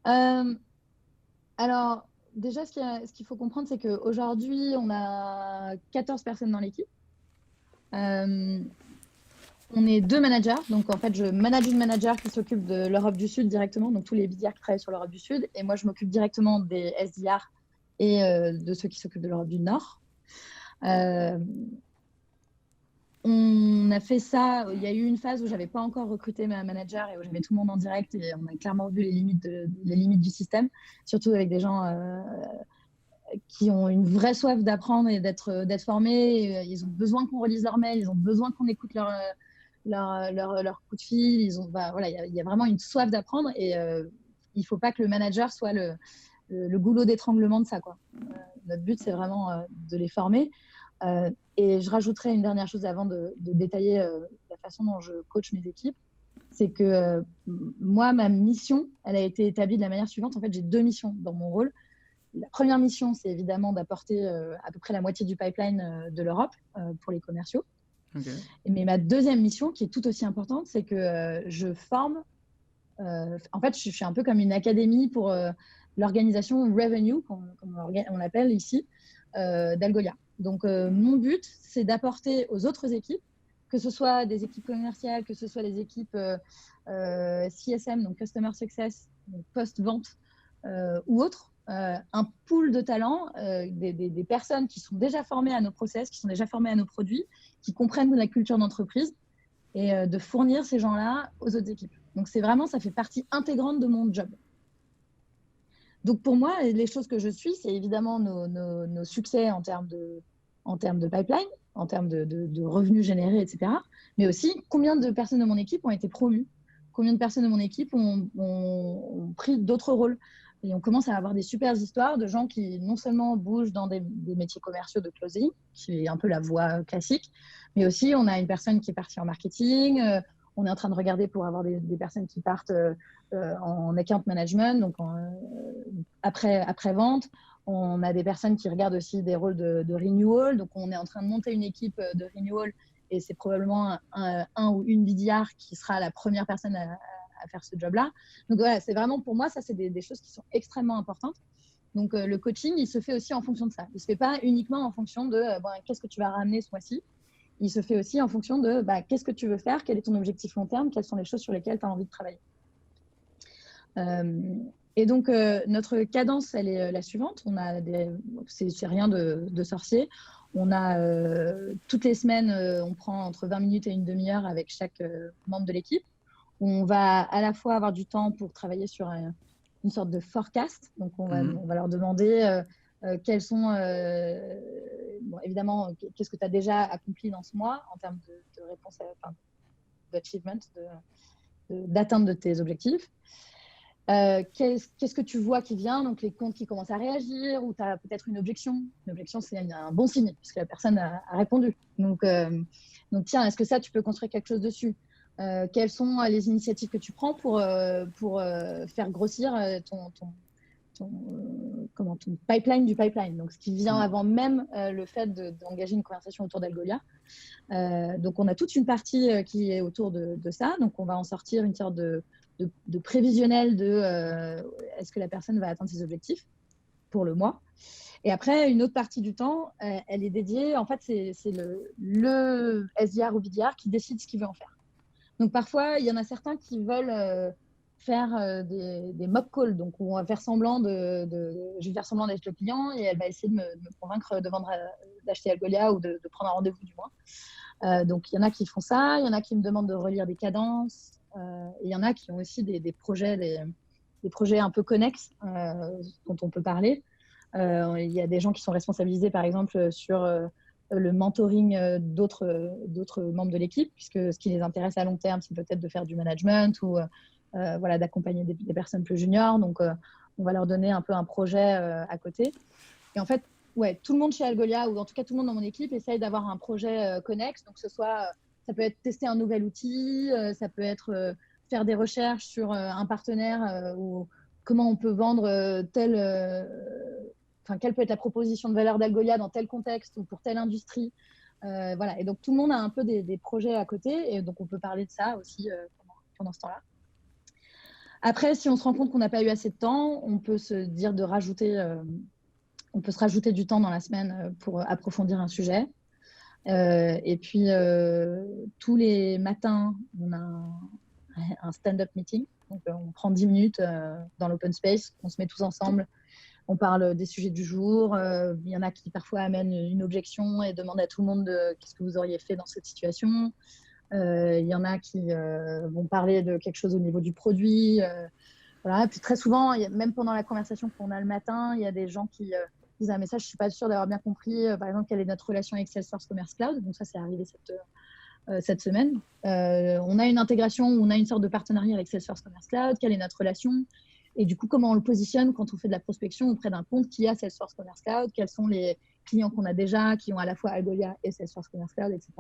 Alors, déjà, ce qu'il faut comprendre, c'est qu'aujourd'hui, on a 14 personnes dans l'équipe. On est 2 managers, donc en fait, je manage une manager qui s'occupe de l'Europe du Sud directement, donc tous les BDR qui travaillent sur l'Europe du Sud, et moi, je m'occupe directement des SDR et de ceux qui s'occupent de l'Europe du Nord. on a fait ça. Il y a eu une phase où j'avais pas encore recruté ma manager et où j'avais tout le monde en direct et on a clairement vu les limites du système, surtout avec des gens qui ont une vraie soif d'apprendre et d'être formés. Ils ont besoin qu'on relise leurs mails, ils ont besoin qu'on écoute leur coup de fil. Voilà, il y a vraiment une soif d'apprendre et il faut pas que le manager soit le goulot d'étranglement de ça, quoi. Notre but, c'est vraiment de les former. Et je rajouterai une dernière chose avant de détailler la façon dont je coach mes équipes. C'est que moi, ma mission, elle a été établie de la manière suivante. En fait, j'ai 2 missions dans mon rôle. La première mission, c'est évidemment d'apporter à peu près la moitié du pipeline de l'Europe pour les commerciaux. Okay. Mais ma deuxième mission, qui est tout aussi importante, c'est que je forme. En fait, je suis un peu comme une académie pour l'organisation revenue, comme on l'appelle ici, d'Algolia. Donc, mon but, c'est d'apporter aux autres équipes, que ce soit des équipes commerciales, que ce soit les équipes CSM, donc Customer Success, post-vente ou autres, un pool de talents, des personnes qui sont déjà formées à nos process, qui sont déjà formées à nos produits, qui comprennent la culture d'entreprise et de fournir ces gens-là aux autres équipes. Donc, c'est vraiment, ça fait partie intégrante de mon job. Donc, pour moi, les choses que je suis, c'est évidemment nos succès en termes de pipeline, en termes de revenus générés, etc. Mais aussi, combien de personnes de mon équipe ont été promues, combien de personnes de mon équipe ont pris d'autres rôles. Et on commence à avoir des super histoires de gens qui non seulement bougent dans des métiers commerciaux de closing, qui est un peu la voie classique, mais aussi on a une personne qui est partie en marketing, on est en train de regarder pour avoir des personnes qui partent en account management, donc après vente. On a des personnes qui regardent aussi des rôles de renewal, donc on est en train de monter une équipe de renewal et c'est probablement un ou une BDR qui sera la première personne à faire ce job-là. Donc voilà, c'est vraiment pour moi, ça c'est des choses qui sont extrêmement importantes. Donc le coaching, il se fait aussi en fonction de ça. Il ne se fait pas uniquement en fonction de qu'est-ce que tu vas ramener ce mois-ci. Il se fait aussi en fonction de qu'est-ce que tu veux faire, quel est ton objectif long terme, quelles sont les choses sur lesquelles tu as envie de travailler. Et donc, notre cadence, elle est la suivante. C'est rien de sorcier. On a toutes les semaines, on prend entre 20 minutes et une demi-heure avec chaque membre de l'équipe. On va à la fois avoir du temps pour travailler sur une sorte de forecast. Donc, on va leur demander quels sont, évidemment, qu'est-ce que tu as déjà accompli dans ce mois en termes de réponse, d'achievement, d'atteinte de tes objectifs. Qu'est-ce que tu vois qui vient, donc les comptes qui commencent à réagir, ou tu as peut-être une objection. Une objection, c'est un bon signe, puisque la personne a répondu. Donc tiens, est-ce que ça, tu peux construire quelque chose dessus? Quelles sont les initiatives que tu prends pour faire grossir ton pipeline du pipeline, donc ce qui vient avant même le fait d'engager une conversation autour d'Algolia. Donc, on a toute une partie qui est autour de ça. Donc, on va en sortir une sorte de prévisionnel de est-ce que la personne va atteindre ses objectifs pour le mois. Et après, une autre partie du temps, elle est dédiée, en fait, c'est le SDR ou BDR qui décide ce qu'il veut en faire. Donc, parfois, il y en a certains qui veulent faire des mock calls, donc où on va faire semblant je vais faire semblant d'être le client et elle va essayer de me convaincre d'acheter Algolia ou de prendre un rendez-vous du moins. Donc, il y en a qui font ça, il y en a qui me demandent de relire des cadences, et il y en a qui ont aussi des projets, des projets un peu connexes dont on peut parler. Il y a des gens qui sont responsabilisés, par exemple, sur le mentoring d'autres membres de l'équipe, puisque ce qui les intéresse à long terme, c'est peut-être de faire du management ou d'accompagner des personnes plus juniors. Donc, on va leur donner un peu un projet à côté. Et en fait, tout le monde chez Algolia, ou en tout cas tout le monde dans mon équipe, essaye d'avoir un projet connexe. Donc, ça peut être tester un nouvel outil, ça peut être faire des recherches sur un partenaire ou comment on peut vendre quelle peut être la proposition de valeur d'Algolia dans tel contexte ou pour telle industrie. Voilà. Et donc, tout le monde a un peu des projets à côté. Et donc, on peut parler de ça aussi pendant ce temps-là. Après, si on se rend compte qu'on n'a pas eu assez de temps, on peut se dire de rajouter, on peut se rajouter du temps dans la semaine pour approfondir un sujet. Et puis, tous les matins, on a un stand-up meeting. Donc, on prend 10 minutes dans l'open space, on se met tous ensemble On parle des sujets du jour. Il y en a qui parfois amènent une objection et demandent à tout le monde qu'est-ce que vous auriez fait dans cette situation. Il y en a qui vont parler de quelque chose au niveau du produit. Voilà. Et puis très souvent, même pendant la conversation qu'on a le matin, il y a des gens qui disent un message, je ne suis pas sûre d'avoir bien compris, par exemple, quelle est notre relation avec Salesforce Commerce Cloud. Donc ça, c'est arrivé cette semaine. On a une intégration, on a une sorte de partenariat avec Salesforce Commerce Cloud. Quelle est notre relation? Et du coup, comment on le positionne quand on fait de la prospection auprès d'un compte qui a Salesforce Commerce Cloud? Quels sont les clients qu'on a déjà, qui ont à la fois Algolia et Salesforce Commerce Cloud, etc.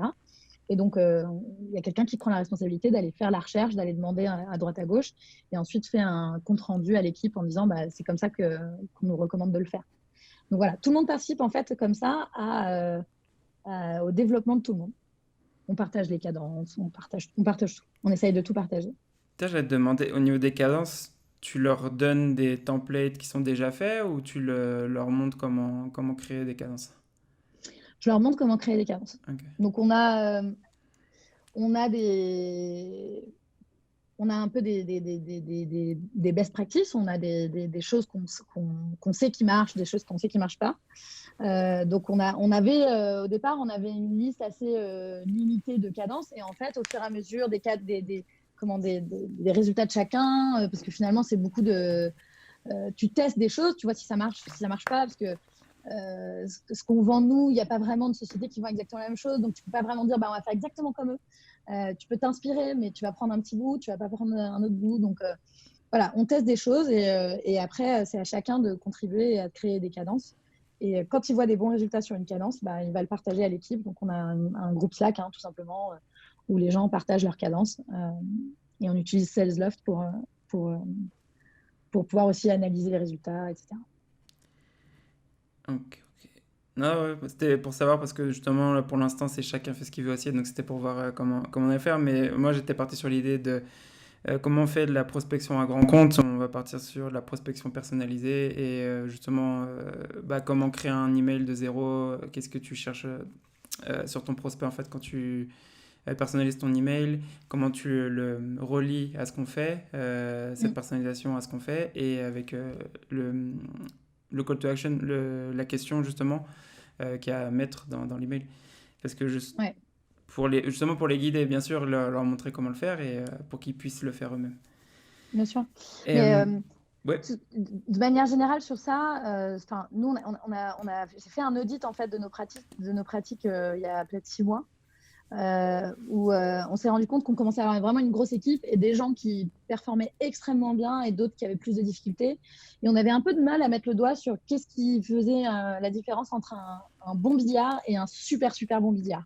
Et donc, il y a quelqu'un qui prend la responsabilité d'aller faire la recherche, d'aller demander à droite à gauche, et ensuite fait un compte-rendu à l'équipe en disant c'est comme ça qu'on nous recommande de le faire. Donc voilà, tout le monde participe en fait comme ça au développement de tout le monde. On partage les cadences, on partage tout. On essaye de tout partager. Tiens, je vais te demander, au niveau des cadences, tu leur donnes des templates qui sont déjà faits ou tu leur montres comment créer des cadences? Je leur montre comment créer des cadences. Ok. Donc on a un peu des best practices, on a des choses qu'on sait qui marchent, des choses qu'on sait qui ne marchent pas. Donc on avait au départ, on avait une liste assez limitée de cadences et en fait, au fur et à mesure des résultats de chacun, parce que finalement, c'est beaucoup tu testes des choses, tu vois si ça marche pas, parce que ce qu'on vend nous, il n'y a pas vraiment de société qui vend exactement la même chose, donc tu peux pas vraiment dire on va faire exactement comme eux. Tu peux t'inspirer, mais tu vas prendre un petit bout, tu vas pas prendre un autre bout. Donc voilà, on teste des choses et après c'est à chacun de contribuer et à créer des cadences. Et quand il voit des bons résultats sur une cadence, il va le partager à l'équipe. Donc on a un groupe Slack tout simplement où les gens partagent leurs cadences et on utilise Salesloft pour pouvoir aussi analyser les résultats, etc. Ok. Non, ouais, c'était pour savoir parce que justement, là, pour l'instant, c'est chacun fait ce qu'il veut aussi, donc c'était pour voir comment on allait faire. Mais moi, j'étais parti sur l'idée de comment on fait de la prospection à grand compte. On va partir sur la prospection personnalisée et justement, comment créer un email de zéro. Qu'est-ce que tu cherches sur ton prospect en fait quand tu personnalises ton email, comment tu le relis à ce qu'on fait, cette personnalisation à ce qu'on fait, et avec le call to action, la question justement qu'il y a à mettre dans l'email. Parce que Ouais. justement pour les guider, bien sûr, leur montrer comment le faire et pour qu'ils puissent le faire eux-mêmes. Bien sûr. Et, Mais ouais. de manière générale sur ça, nous, j'ai fait un audit en fait de nos pratiques il y a peut-être 6 mois. Où on s'est rendu compte qu'on commençait à avoir vraiment une grosse équipe et des gens qui performaient extrêmement bien et d'autres qui avaient plus de difficultés. Et on avait un peu de mal à mettre le doigt sur qu'est-ce qui faisait la différence entre un bon billard et un super, super bon billard.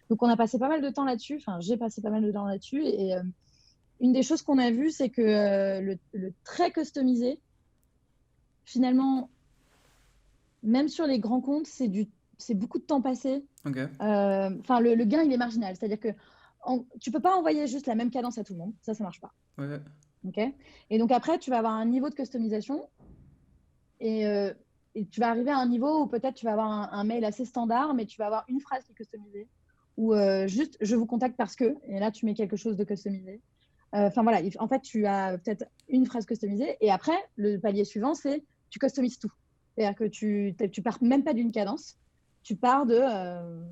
Donc, on a passé pas mal de temps là-dessus. Enfin, j'ai passé pas mal de temps là-dessus. Et une des choses qu'on a vues, c'est que le très customisé, finalement, même sur les grands comptes, c'est beaucoup de temps passé. Ok. Le gain, il est marginal. C'est-à-dire que tu ne peux pas envoyer juste la même cadence à tout le monde. Ça ne marche pas. Ouais. Okay, et donc après, tu vas avoir un niveau de customisation et tu vas arriver à un niveau où peut-être tu vas avoir un mail assez standard, mais tu vas avoir une phrase qui est customisée ou juste « je vous contacte parce que » et là, tu mets quelque chose de customisé. Voilà, en fait, tu as peut-être une phrase customisée et après, le palier suivant, c'est tu customises tout. C'est-à-dire que tu pars même pas d'une cadence. Tu pars de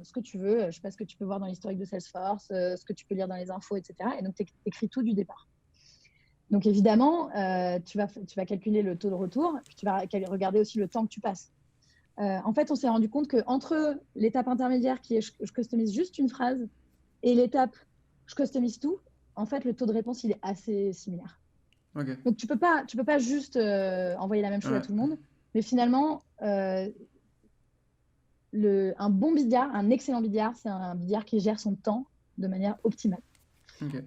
ce que tu veux, je ne sais pas ce que tu peux voir dans l'historique de Salesforce, ce que tu peux lire dans les infos, etc. Et donc, tu écris tout du départ. Donc, évidemment, tu vas calculer le taux de retour, puis tu vas regarder aussi le temps que tu passes. En fait, on s'est rendu compte qu'entre l'étape intermédiaire qui est je customise juste une phrase et l'étape je customise tout, en fait, le taux de réponse, il est assez similaire. Okay. Donc, tu peux pas juste envoyer la même chose à tout le monde, mais finalement, un bon billard, un excellent billard, c'est un billard qui gère son temps de manière optimale. Okay.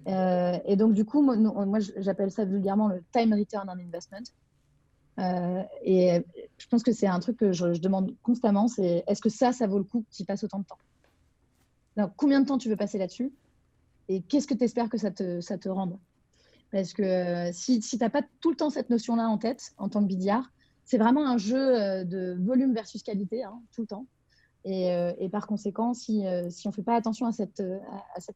Et donc, du coup, moi j'appelle ça vulgairement le time return on investment. Et je pense que c'est un truc que je demande constamment, c'est est-ce que ça vaut le coup que tu y passes autant de temps? Alors, combien de temps tu veux passer là-dessus? Et qu'est-ce que tu espères que ça te rende? Parce que si tu n'as pas tout le temps cette notion-là en tête, en tant que billard, c'est vraiment un jeu de volume versus qualité, tout le temps. Et par conséquent, si on ne fait pas attention à cette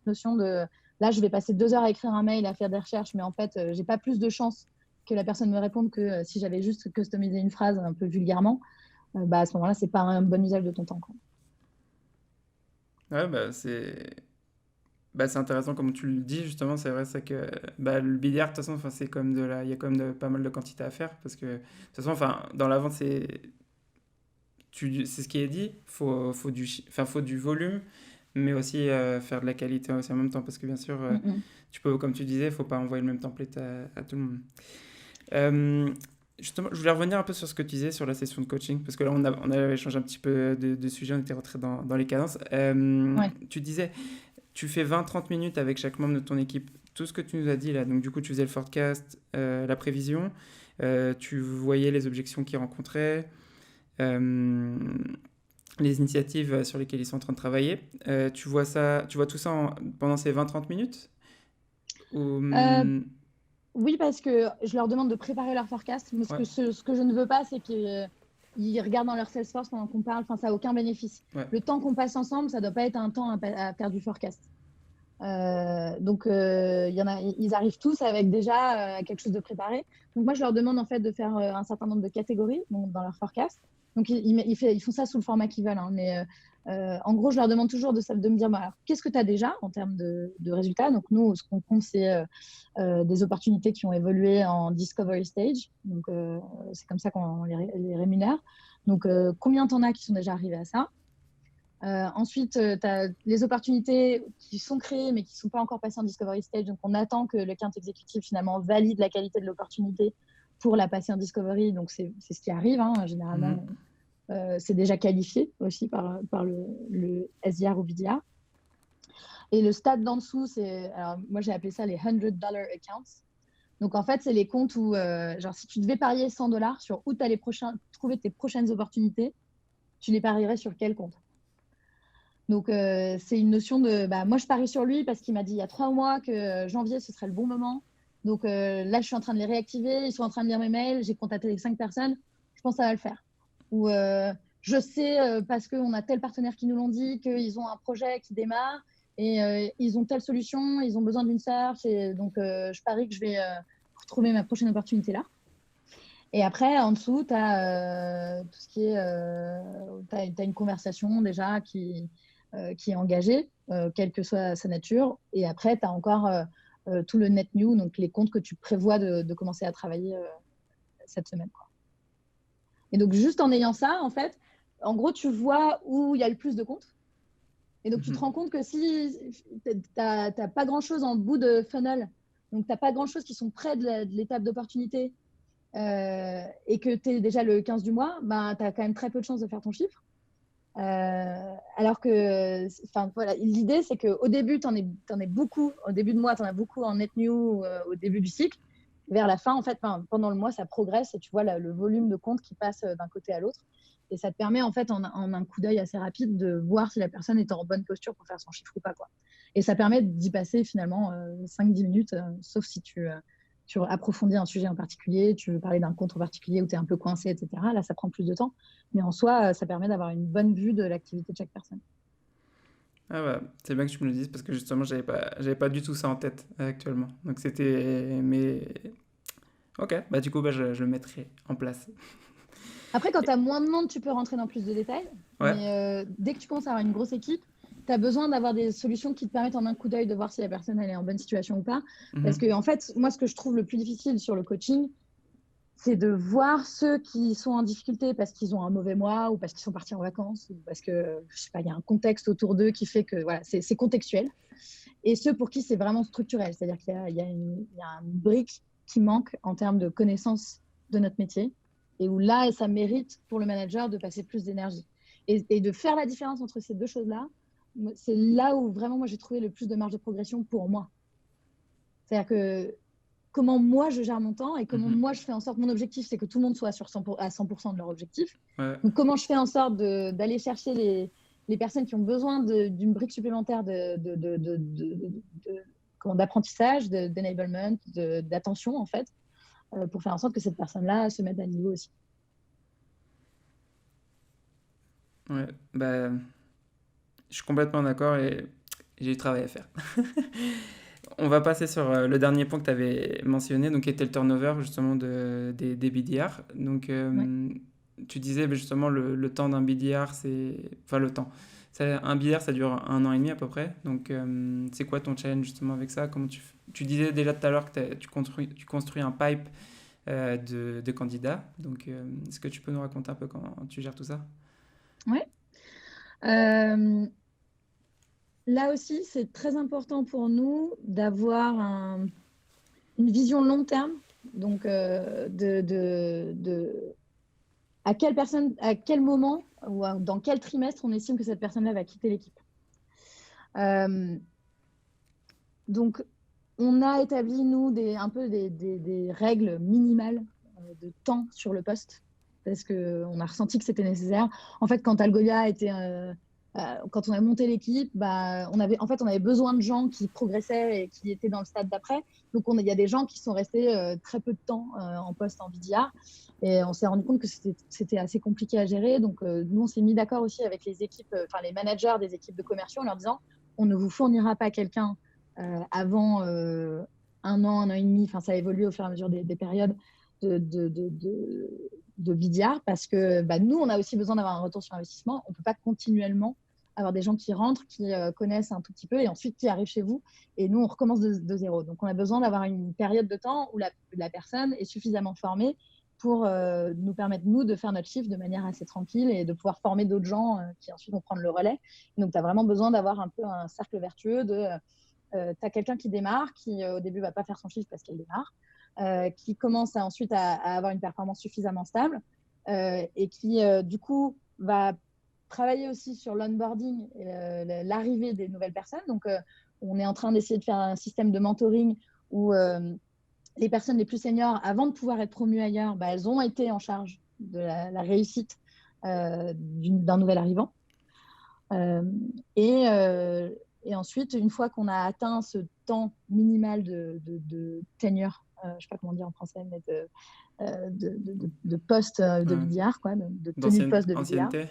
notion de là, je vais passer 2 heures à écrire un mail, à faire des recherches, mais en fait, je n'ai pas plus de chance que la personne me réponde que si j'avais juste customisé une phrase un peu vulgairement, à ce moment-là, c'est pas un bon usage de ton temps, quoi. Ouais, c'est intéressant comme tu le dis, justement, c'est vrai, c'est que le billard, de toute façon, enfin, c'est comme il y a quand même pas mal de quantité à faire, parce que, de toute façon, enfin, dans la vente, c'est ce qui est dit, faut du volume, mais aussi faire de la qualité aussi en même temps, parce que bien sûr, Mm, mm. tu peux, comme tu disais, faut pas envoyer le même template à tout le monde. Euh, Justement, je voulais revenir un peu sur ce que tu disais sur la session de coaching, parce que là, on avait échangé un petit peu de sujet, on était rentré dans les cadences. Ouais. Tu disais, tu fais 20-30 minutes avec chaque membre de ton équipe. Tout ce que tu nous as dit là, donc du coup, tu faisais le forecast, la prévision, tu voyais les objections qu'ils rencontraient, euh, les initiatives sur lesquelles ils sont en train de travailler. Tu vois tout ça pendant ces 20-30 minutes ou, Euh, oui, parce que je leur demande de préparer leur forecast, mais ouais, ce que je ne veux pas, c'est qu'ils regardent dans leur Salesforce pendant qu'on parle. Enfin, ça n'a aucun bénéfice. ouais. Le temps qu'on passe ensemble, ça ne doit pas être un temps à faire du forecast. Donc, y en a, ils arrivent tous avec déjà quelque chose de préparé. Donc, moi, je leur demande en fait de faire un certain nombre de catégories donc, dans leur forecast. Donc, ils font ça sous le format qu'ils veulent. Hein, mais en gros, je leur demande toujours de me dire alors, qu'est-ce que tu as déjà en termes de résultats. Donc, nous, ce qu'on compte, c'est des opportunités qui ont évolué en discovery stage. Donc, c'est comme ça qu'on les rémunère. Donc, combien t'en as qui sont déjà arrivés à ça? Ensuite, tu as les opportunités qui sont créées mais qui ne sont pas encore passées en discovery stage. Donc, on attend que le account exécutif finalement valide la qualité de l'opportunité pour la passer en discovery. Donc, c'est ce qui arrive. Hein, généralement, Mhm. c'est déjà qualifié aussi par le SDR ou BDR. Et le stade d'en dessous, alors moi j'ai appelé ça les $100 accounts. Donc en fait, c'est les comptes où, genre, si tu devais parier $100 sur où tu allais trouver tes prochaines opportunités, tu les parierais sur quel compte? Donc c'est une notion de, moi je parie sur lui parce qu'il m'a dit il y a 3 mois que janvier ce serait le bon moment. Donc là, je suis en train de les réactiver, ils sont en train de lire mes mails, j'ai contacté les 5 personnes, je pense que ça va le faire. Ou je sais parce qu'on a tel partenaire qui nous l'ont dit qu'ils ont un projet qui démarre et ils ont telle solution, ils ont besoin d'une search et donc je parie que je vais retrouver ma prochaine opportunité là. Et après, en dessous, tu as tout ce qui est. Tu as une conversation déjà qui est engagée, quelle que soit sa nature. Et après, tu as encore tout le net new, donc les comptes que tu prévois de commencer à travailler cette semaine, quoi. Et donc, juste en ayant ça, en fait, en gros, tu vois où il y a le plus de comptes. Et donc, tu te Mhm. rends compte que si tu n'as pas grand-chose en bout de funnel, donc tu n'as pas grand-chose qui sont près de l'étape d'opportunité, et que tu es déjà le 15 du mois, tu as quand même très peu de chances de faire ton chiffre. Alors que, voilà, l'idée, c'est qu'au début, tu en es beaucoup. Au début de mois, tu en as beaucoup en net new au début du cycle. Vers la fin, en fait, pendant le mois, ça progresse et tu vois le volume de comptes qui passe d'un côté à l'autre. Et ça te permet, en fait, en un coup d'œil assez rapide, de voir si la personne est en bonne posture pour faire son chiffre ou pas, quoi. Et ça permet d'y passer finalement 5-10 minutes, sauf si tu approfondis un sujet en particulier, tu veux parler d'un compte en particulier où tu es un peu coincé, etc. Là, ça prend plus de temps. Mais en soi, ça permet d'avoir une bonne vue de l'activité de chaque personne. Ah bah, c'est bien que tu me le dises parce que justement, j'avais pas du tout ça en tête actuellement. Donc c'était. Mais. Ok, bah du coup, je le mettrai en place. Après, quand tu as moins de monde, tu peux rentrer dans plus de détails. Ouais. Mais dès que tu commences à avoir une grosse équipe, tu as besoin d'avoir des solutions qui te permettent en un coup d'œil de voir si la personne elle est en bonne situation ou pas. Parce Mhm. que, en fait, moi, ce que je trouve le plus difficile sur le coaching, c'est de voir ceux qui sont en difficulté parce qu'ils ont un mauvais mois ou parce qu'ils sont partis en vacances ou parce que, je sais pas, il y a un contexte autour d'eux qui fait que, voilà, c'est contextuel. Et ceux pour qui c'est vraiment structurel. C'est-à-dire qu'il y a une brique qui manque en termes de connaissance de notre métier et où là, ça mérite pour le manager de passer plus d'énergie. Et de faire la différence entre ces deux choses-là, c'est là où vraiment moi j'ai trouvé le plus de marge de progression pour moi. C'est-à-dire que comment moi je gère mon temps et comment Mhm. moi je fais en sorte, mon objectif c'est que tout le monde soit à 100% de leur objectif. Ouais. Donc comment je fais en sorte d'aller chercher les personnes qui ont besoin d'une brique supplémentaire d'apprentissage, d'enablement, d'attention en fait, pour faire en sorte que cette personne-là se mette à niveau aussi. Ouais. Bah, je suis complètement d'accord et j'ai du travail à faire. On va passer sur le dernier point que tu avais mentionné, donc qui était le turnover justement des BDR. Donc, Ouais. tu disais justement le temps d'un BDR, enfin le temps. Un BDR, ça dure 1 an et demi à peu près. Donc, c'est quoi ton challenge justement avec ça? Tu disais déjà tout à l'heure que tu construis un pipe de candidats. Donc, est-ce que tu peux nous raconter un peu comment tu gères tout ça? Ouais. Euh, Là aussi, c'est très important pour nous d'avoir une vision long terme. Donc, à quel moment ou dans quel trimestre on estime que cette personne-là va quitter l'équipe. Euh, donc, on a établi, nous, un peu des règles minimales de temps sur le poste parce qu'on a ressenti que c'était nécessaire. En fait, quand Algolia était quand on a monté l'équipe, bah, on avait besoin de gens qui progressaient et qui étaient dans le stade d'après. Donc, il y a des gens qui sont restés très peu de temps en poste en VDR. Et on s'est rendu compte que c'était assez compliqué à gérer. Donc, nous, on s'est mis d'accord aussi avec les équipes, les managers des équipes de commerciaux en leur disant, on ne vous fournira pas quelqu'un avant 1 an, 1 an et demi. Enfin, ça a évolué au fur et à mesure des périodes de BDR parce que nous, on a aussi besoin d'avoir un retour sur investissement. On ne peut pas continuellement avoir des gens qui rentrent, qui connaissent un tout petit peu et ensuite qui arrivent chez vous. Et nous, on recommence de zéro. Donc, on a besoin d'avoir une période de temps où la personne est suffisamment formée pour nous permettre, nous, de faire notre chiffre de manière assez tranquille et de pouvoir former d'autres gens qui ensuite vont prendre le relais. Donc, tu as vraiment besoin d'avoir un peu un cercle vertueux de tu as quelqu'un qui démarre, qui au début ne va pas faire son chiffre parce qu'elle démarre, qui commence ensuite à avoir une performance suffisamment stable et qui, du coup, va travailler aussi sur l'onboarding et l'arrivée des nouvelles personnes. Donc, on est en train d'essayer de faire un système de mentoring où les personnes les plus seniors, avant de pouvoir être promues ailleurs, elles ont été en charge de la réussite d'un nouvel arrivant. Euh, et, euh, et ensuite, une fois qu'on a atteint ce temps minimal de tenure, je ne sais pas comment dire en français, mais de poste de Ouais. BDR, quoi, de tenue de poste de BDR. Ancienneté?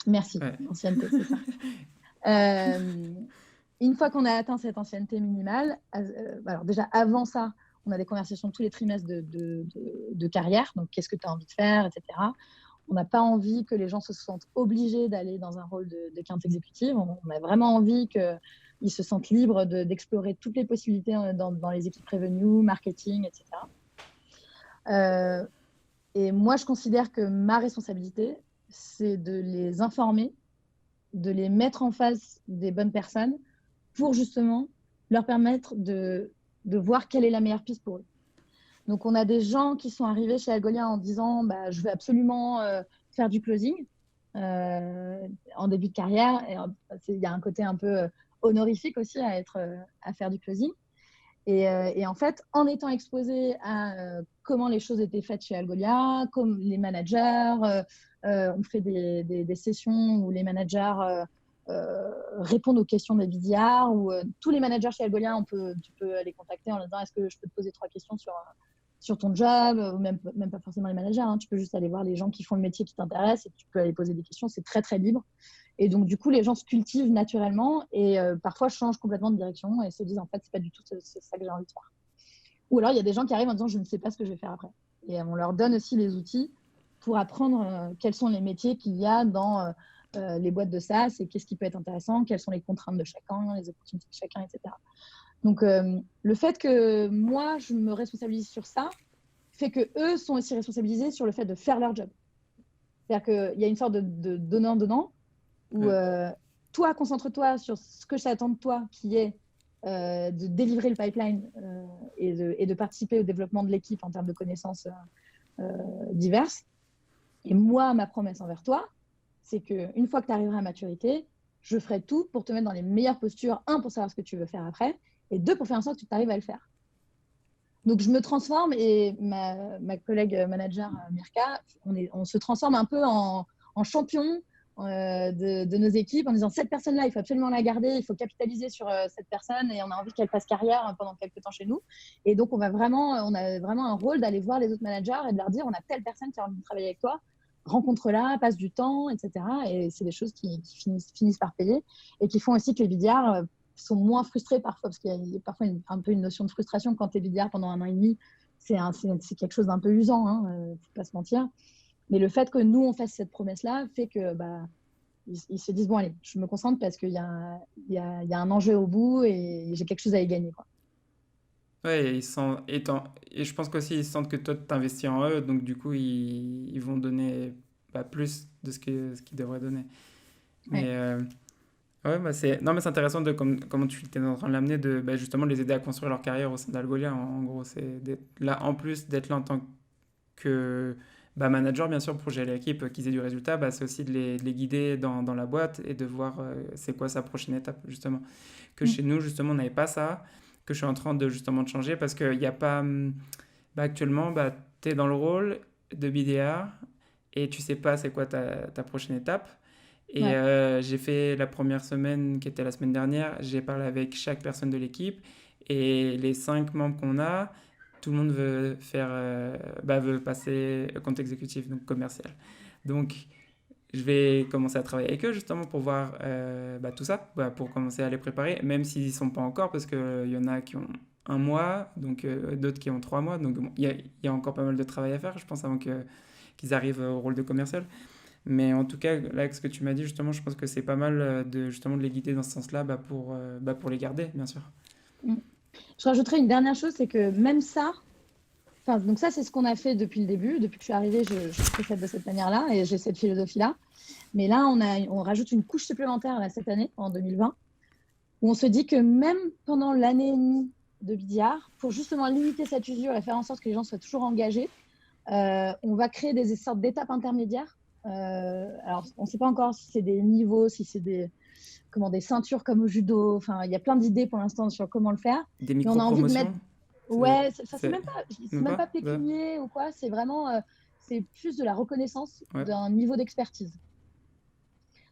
Merci, Ouais. ancienneté, c'est ça. Une fois qu'on a atteint cette ancienneté minimale, alors déjà avant ça, on a des conversations tous les trimestres de carrière, donc qu'est-ce que tu as envie de faire, etc. On n'a pas envie que les gens se sentent obligés d'aller dans un rôle de quinte exécutive. On a vraiment envie qu'ils se sentent libres d'explorer toutes les possibilités dans les équipes revenue, marketing, etc. Et moi, je considère que ma responsabilité, c'est de les informer, de les mettre en face des bonnes personnes pour justement leur permettre de voir quelle est la meilleure piste pour eux. Donc, on a des gens qui sont arrivés chez Algolia en disant je veux absolument faire du closing en début de carrière. Il y a un côté un peu honorifique aussi à faire du closing. Et en fait, en étant exposé à comment les choses étaient faites chez Algolia, comme les managers, on fait des sessions où les managers répondent aux questions des BDR, où tous les managers chez Algolia, tu peux les contacter en leur disant est-ce que je peux te poser 3 questions sur ton job, ou même pas forcément les managers, hein. Tu peux juste aller voir les gens qui font le métier qui t'intéressent et tu peux aller poser des questions, c'est très très libre. Et donc du coup, les gens se cultivent naturellement et parfois changent complètement de direction et se disent en fait, c'est pas du tout ça que j'ai envie de faire. Ou alors il y a des gens qui arrivent en disant je ne sais pas ce que je vais faire après. Et on leur donne aussi les outils pour apprendre quels sont les métiers qu'il y a dans les boîtes de SaaS et qu'est-ce qui peut être intéressant, quelles sont les contraintes de chacun, les opportunités de chacun, etc. Donc, le fait que moi, je me responsabilise sur ça fait qu'eux sont aussi responsabilisés sur le fait de faire leur job. C'est-à-dire qu'il y a une sorte de donnant-donnant où toi, concentre-toi sur ce que j'attends de toi, qui est de délivrer le pipeline et de participer au développement de l'équipe en termes de connaissances diverses. Et moi, ma promesse envers toi, c'est qu'une fois que tu arriveras à maturité, je ferai tout pour te mettre dans les meilleures postures, un, pour savoir ce que tu veux faire après, et 2, pour faire en sorte que tu arrives à le faire. Donc, je me transforme et ma collègue manager, Mirka, on se transforme un peu en champion de nos équipes en disant cette personne-là, il faut absolument la garder, il faut capitaliser sur cette personne et on a envie qu'elle fasse carrière pendant quelques temps chez nous. Et donc, on a vraiment un rôle d'aller voir les autres managers et de leur dire on a telle personne qui a envie de travailler avec toi, rencontre-la, passe du temps, etc. Et c'est des choses qui finissent par payer et qui font aussi que les BDR sont moins frustrés parfois, parce qu'il y a parfois un peu une notion de frustration quand tu es billard pendant 1 an et demi. C'est quelque chose d'un peu usant, faut pas se mentir. Mais le fait que nous, on fasse cette promesse-là fait que ils se disent, bon, allez, je me concentre parce qu'il y a un enjeu au bout et j'ai quelque chose à y gagner, quoi. Ouais, et je pense qu'aussi ils sentent que toi t'investis en eux, donc du coup ils vont donner plus de ce qu'ils devraient donner. Mais Ouais. ouais, non, mais c'est intéressant de comment tu es en train de l'amener, de justement de les aider à construire leur carrière au sein d'Algolia. En gros, c'est d'être là, en plus d'être là en tant que manager, bien sûr, pour gérer l'équipe, qu'ils aient du résultat, c'est aussi de les guider dans la boîte et de voir c'est quoi sa prochaine étape, justement. Que chez nous, justement, on n'avait pas ça, que je suis en train de justement de changer parce qu'il n'y a pas. Actuellement, tu es dans le rôle de BDR et tu sais pas c'est quoi ta prochaine étape. Et Ouais. j'ai fait la première semaine qui était la semaine dernière, j'ai parlé avec chaque personne de l'équipe et les 5 membres qu'on a, tout le monde veut veut passer compte exécutif, donc commercial. Donc je vais commencer à travailler avec eux justement pour voir tout ça, pour commencer à les préparer, même s'ils n'y sont pas encore, parce qu'il y en a qui ont 1 mois, donc d'autres qui ont 3 mois, donc bon, il y a encore pas mal de travail à faire, je pense, avant qu'ils arrivent au rôle de commercial. Mais en tout cas, là, avec ce que tu m'as dit, justement, je pense que c'est pas mal justement de les guider dans ce sens-là pour les garder, bien sûr. Mm. Je rajouterais une dernière chose, c'est que même ça, donc ça, c'est ce qu'on a fait depuis le début. Depuis que je suis arrivée, je procède de cette manière-là et j'ai cette philosophie-là. Mais là, on rajoute une couche supplémentaire là, cette année, en 2020, où on se dit que même pendant l'année et demie de BDR, pour justement limiter cette usure et faire en sorte que les gens soient toujours engagés, on va créer des sortes d'étapes intermédiaires. Alors, on ne sait pas encore si c'est des niveaux, si c'est des ceintures comme au judo. Enfin, il y a plein d'idées pour l'instant sur comment le faire. Des Mais on a envie de mettre. micro-promotions? Ouais, c'est C'est même même pas pas? pécunier ou quoi. C'est vraiment, c'est plus de la reconnaissance Ouais. d'un niveau d'expertise.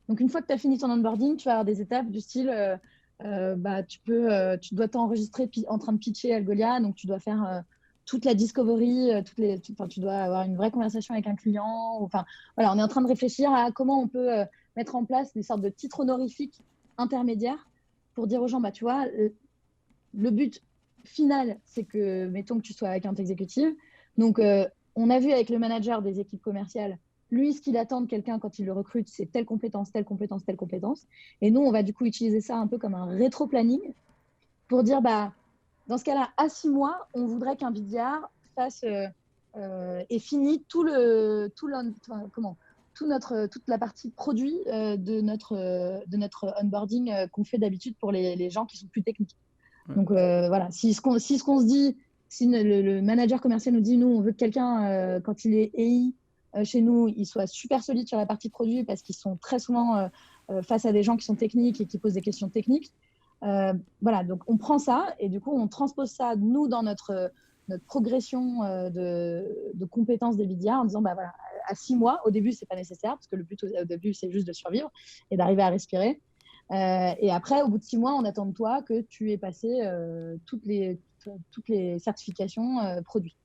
Donc, une fois que tu as fini ton onboarding, tu vas avoir des étapes du style, tu dois t'enregistrer en train de pitcher Algolia. Donc, tu dois faire toute la discovery, tu dois avoir une vraie conversation avec un client. Enfin, voilà, on est en train de réfléchir à comment on peut mettre en place des sortes de titres honorifiques intermédiaires pour dire aux gens, tu vois, le but final, c'est que, mettons que tu sois account exécutive. Donc, on a vu avec le manager des équipes commerciales, lui, ce qu'il attend de quelqu'un quand il le recrute, c'est telle compétence, telle compétence, telle compétence. Et nous, on va du coup utiliser ça un peu comme un rétro-planning pour dire, dans ce cas-là, à 6 mois, on voudrait qu'un BDR fasse et finisse toute la partie produit de notre onboarding qu'on fait d'habitude pour les gens qui sont plus techniques. Ouais. Donc voilà, si ce qu'on se dit, si le manager commercial nous dit, nous, on veut que quelqu'un, quand il est EI chez nous, il soit super solide sur la partie produit parce qu'ils sont très souvent face à des gens qui sont techniques et qui posent des questions techniques. Voilà, donc on prend ça et du coup, on transpose ça, nous, dans notre progression de compétences des BDR en disant, voilà, à 6 mois, au début, c'est pas nécessaire parce que le but au début, c'est juste de survivre et d'arriver à respirer. Et après, au bout de 6 mois, on attend de toi que tu aies passé toutes les certifications produits.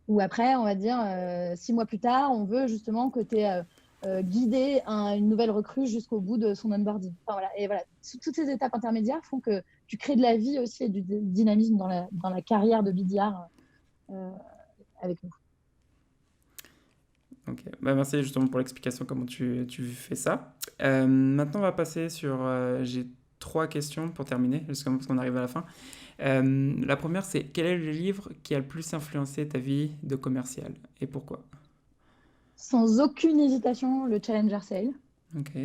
Ou après, on va dire, 6 mois plus tard, on veut justement que tu aies guidé une nouvelle recrue jusqu'au bout de son onboarding. Enfin, voilà. Et voilà, toutes ces étapes intermédiaires font que tu crées de la vie aussi et du dynamisme dans la carrière de BDR avec nous. Ok, merci justement pour l'explication comment tu fais ça. Maintenant, on va passer sur. J'ai 3 questions pour terminer, justement parce qu'on arrive à la fin. La première, c'est quel est le livre qui a le plus influencé ta vie de commercial et pourquoi? Sans aucune hésitation, le Challenger Sale. Ok.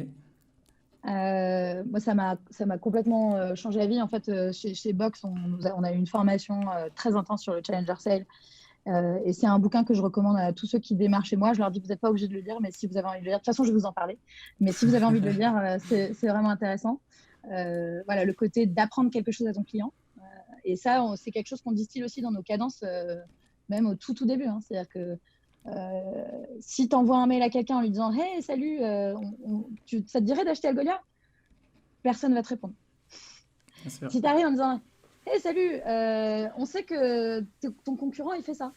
Moi, ça m'a complètement changé la vie. En fait, chez Box, on a eu une formation très intense sur le Challenger Sale. Et c'est un bouquin que je recommande à tous ceux qui démarrent chez moi. Je leur dis, vous n'êtes pas obligé de le lire, mais si vous avez envie de le lire, de toute façon, je vais vous en parler. Mais si vous avez envie de le lire, c'est vraiment intéressant. Voilà, le côté d'apprendre quelque chose à ton client. Et ça, c'est quelque chose qu'on distille aussi dans nos cadences, même au tout début. C'est-à-dire que si tu envoies un mail à quelqu'un en lui disant, hey, salut, ça te dirait d'acheter Algolia? Personne ne va te répondre. Si tu arrives en disant, hey, salut, on sait que ton concurrent, il fait ça.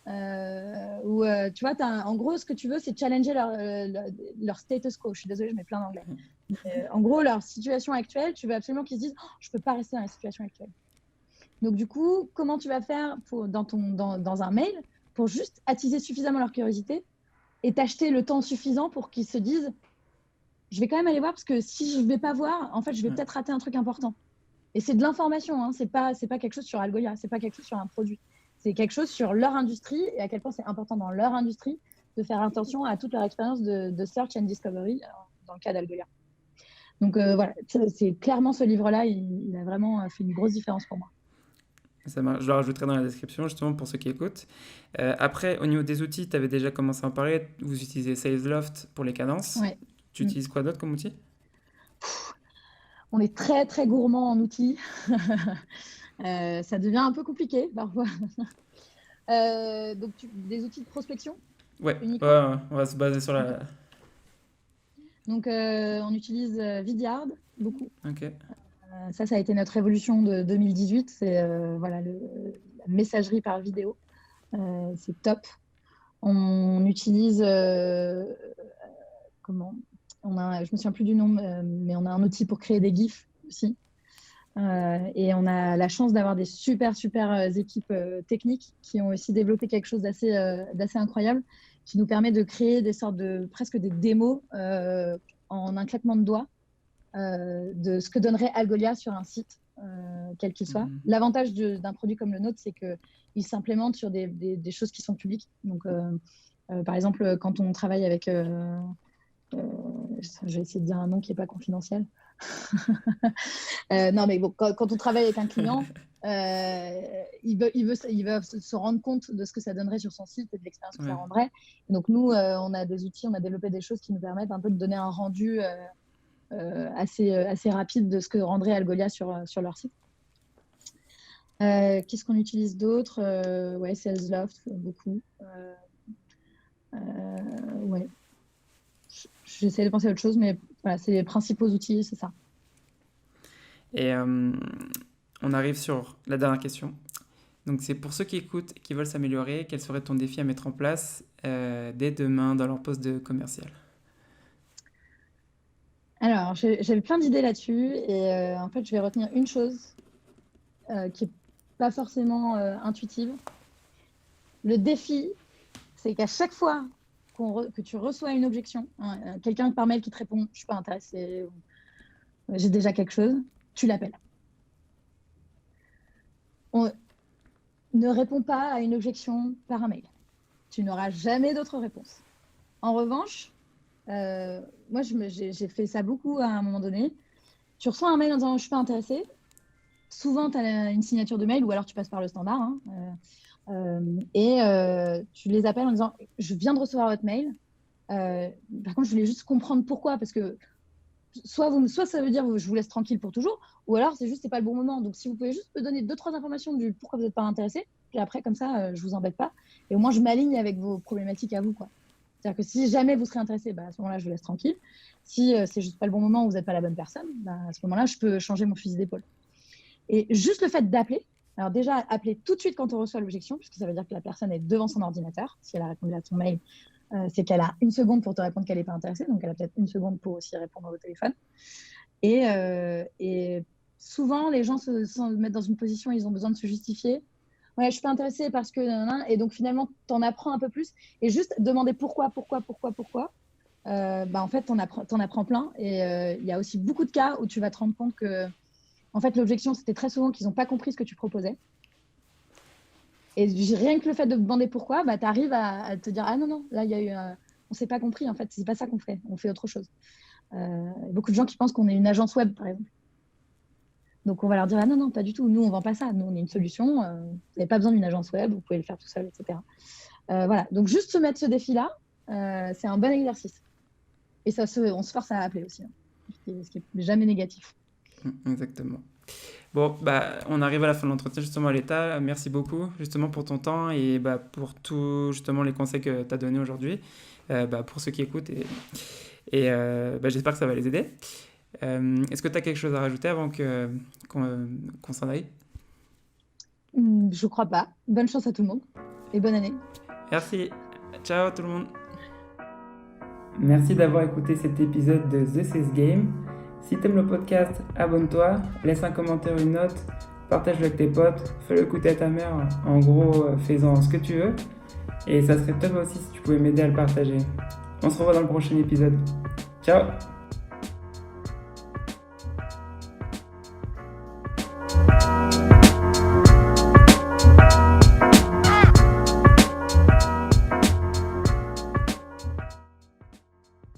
Tu vois, en gros, ce que tu veux, c'est challenger leur status quo. Je suis désolée, je mets plein d'anglais. En gros, leur situation actuelle, tu veux absolument qu'ils se disent je ne peux pas rester dans la situation actuelle. Donc, du coup, comment tu vas faire dans un mail pour juste attiser suffisamment leur curiosité et t'acheter le temps suffisant pour qu'ils se disent je vais quand même aller voir parce que si je ne vais pas voir, en fait, je vais peut-être rater un truc important. Et c'est de l'information, hein. C'est pas quelque chose sur Algolia, c'est pas quelque chose sur un produit. C'est quelque chose sur leur industrie et à quel point c'est important dans leur industrie de faire attention à toute leur expérience de search and discovery dans le cas d'Algolia. Donc voilà, c'est clairement ce livre-là, il a vraiment fait une grosse différence pour moi. Ça marche. Je le rajouterai dans la description justement pour ceux qui écoutent. Après, au niveau des outils, tu avais déjà commencé à en parler. Vous utilisez Salesloft pour les cadences. Ouais. Tu utilises quoi d'autre comme outil? On est très très gourmand en outils. Ça devient un peu compliqué parfois. Donc des outils de prospection Ouais, uniquement. on va se baser sur la. Donc on utilise Vidyard beaucoup. Ok. Ça a été notre évolution de 2018. C'est voilà, la messagerie par vidéo. C'est top. On utilise comment je me souviens plus du nom, mais on a un outil pour créer des GIFs aussi. Et on a la chance d'avoir des super équipes techniques qui ont aussi développé quelque chose d'assez incroyable, qui nous permet de créer des sortes de presque des démos en un claquement de doigts de ce que donnerait Algolia sur un site, quel qu'il soit. L'avantage d'un produit comme le nôtre, c'est qu'il s'implémente sur des choses qui sont publiques. Donc, par exemple, quand on travaille avec... je vais essayer de dire un nom qui n'est pas confidentiel. Non, mais bon, quand on travaille avec un client, il veut se rendre compte de ce que ça donnerait sur son site et de l'expérience que ça rendrait. Donc, nous, on a des outils, on a développé des choses qui nous permettent un peu de donner un rendu assez rapide de ce que rendrait Algolia sur leur site. Qu'est-ce qu'on utilise d'autre? Ouais, Salesloft, beaucoup. Ouais. J'essaie de penser à autre chose, mais voilà, c'est les principaux outils, c'est ça. Et on arrive sur la dernière question. Donc c'est pour ceux qui écoutent et qui veulent s'améliorer, quel serait ton défi à mettre en place dès demain dans leur poste de commercial? Alors, j'avais plein d'idées là-dessus et en fait, je vais retenir une chose qui n'est pas forcément intuitive. Le défi, c'est qu'à chaque fois que tu reçois une objection, quelqu'un par mail qui te répond « je ne suis pas intéressé, j'ai déjà quelque chose », tu l'appelles. Ne réponds pas à une objection par un mail. Tu n'auras jamais d'autre réponse. En revanche, moi, j'ai fait ça beaucoup à un moment donné. Tu reçois un mail en disant « je ne suis pas intéressé ». Souvent, tu as une signature de mail ou alors tu passes par le standard. Et tu les appelles en disant « je viens de recevoir votre mail. Par contre, je voulais juste comprendre pourquoi. Parce que soit ça veut dire je vous laisse tranquille pour toujours, ou alors c'est juste c'est pas le bon moment. Donc, si vous pouvez juste me donner 2-3 informations du pourquoi vous n'êtes pas intéressé, puis après, comme ça, je vous embête pas. Et au moins, je m'aligne avec vos problématiques à vous, quoi. C'est-à-dire que si jamais vous serez intéressé, à ce moment-là, je vous laisse tranquille. Si c'est juste pas le bon moment ou vous n'êtes pas la bonne personne, à ce moment-là, je peux changer mon fusil d'épaule. Et juste le fait d'appeler, alors déjà, appeler tout de suite quand on reçoit l'objection, puisque ça veut dire que la personne est devant son ordinateur. Si elle a répondu à ton mail, c'est qu'elle a 1 seconde pour te répondre qu'elle n'est pas intéressée, donc elle a peut-être 1 seconde pour aussi répondre au téléphone. Et souvent, les gens se mettent dans une position, ils ont besoin de se justifier. Ouais, je suis pas intéressée parce que... Et donc finalement, tu en apprends un peu plus. Et juste demander pourquoi. En fait, t'en apprends plein. Et il y a aussi beaucoup de cas où tu vas te rendre compte que en fait, l'objection, c'était très souvent qu'ils n'ont pas compris ce que tu proposais. Et rien que le fait de demander pourquoi, tu arrives à te dire « Ah non, là, il y a eu... on ne s'est pas compris, en fait. C'est pas ça qu'on fait. On fait autre chose. » Beaucoup de gens qui pensent qu'on est une agence web, par exemple. Donc, on va leur dire « Ah non, pas du tout. Nous, on ne vend pas ça. Nous, on est une solution. Vous n'avez pas besoin d'une agence web. Vous pouvez le faire tout seul, etc. » Voilà. Donc, juste se mettre ce défi-là, c'est un bon exercice. Et on se force à appeler aussi, ce qui n'est jamais négatif. Exactement. Bon, on arrive à la fin de l'entretien justement à l'état. Merci beaucoup justement pour ton temps et pour tous justement les conseils que tu as donnés aujourd'hui pour ceux qui écoutent et j'espère que ça va les aider. Est-ce que tu as quelque chose à rajouter avant qu'on s'en aille? Je crois pas. Bonne chance à tout le monde et bonne année. Merci. Ciao tout le monde. Merci d'avoir écouté cet épisode de The CS Game. Si t'aimes le podcast, abonne-toi, laisse un commentaire, une note, partage-le avec tes potes, fais-le écouter à ta mère, en gros, fais-en ce que tu veux. Et ça serait top aussi si tu pouvais m'aider à le partager. On se revoit dans le prochain épisode. Ciao!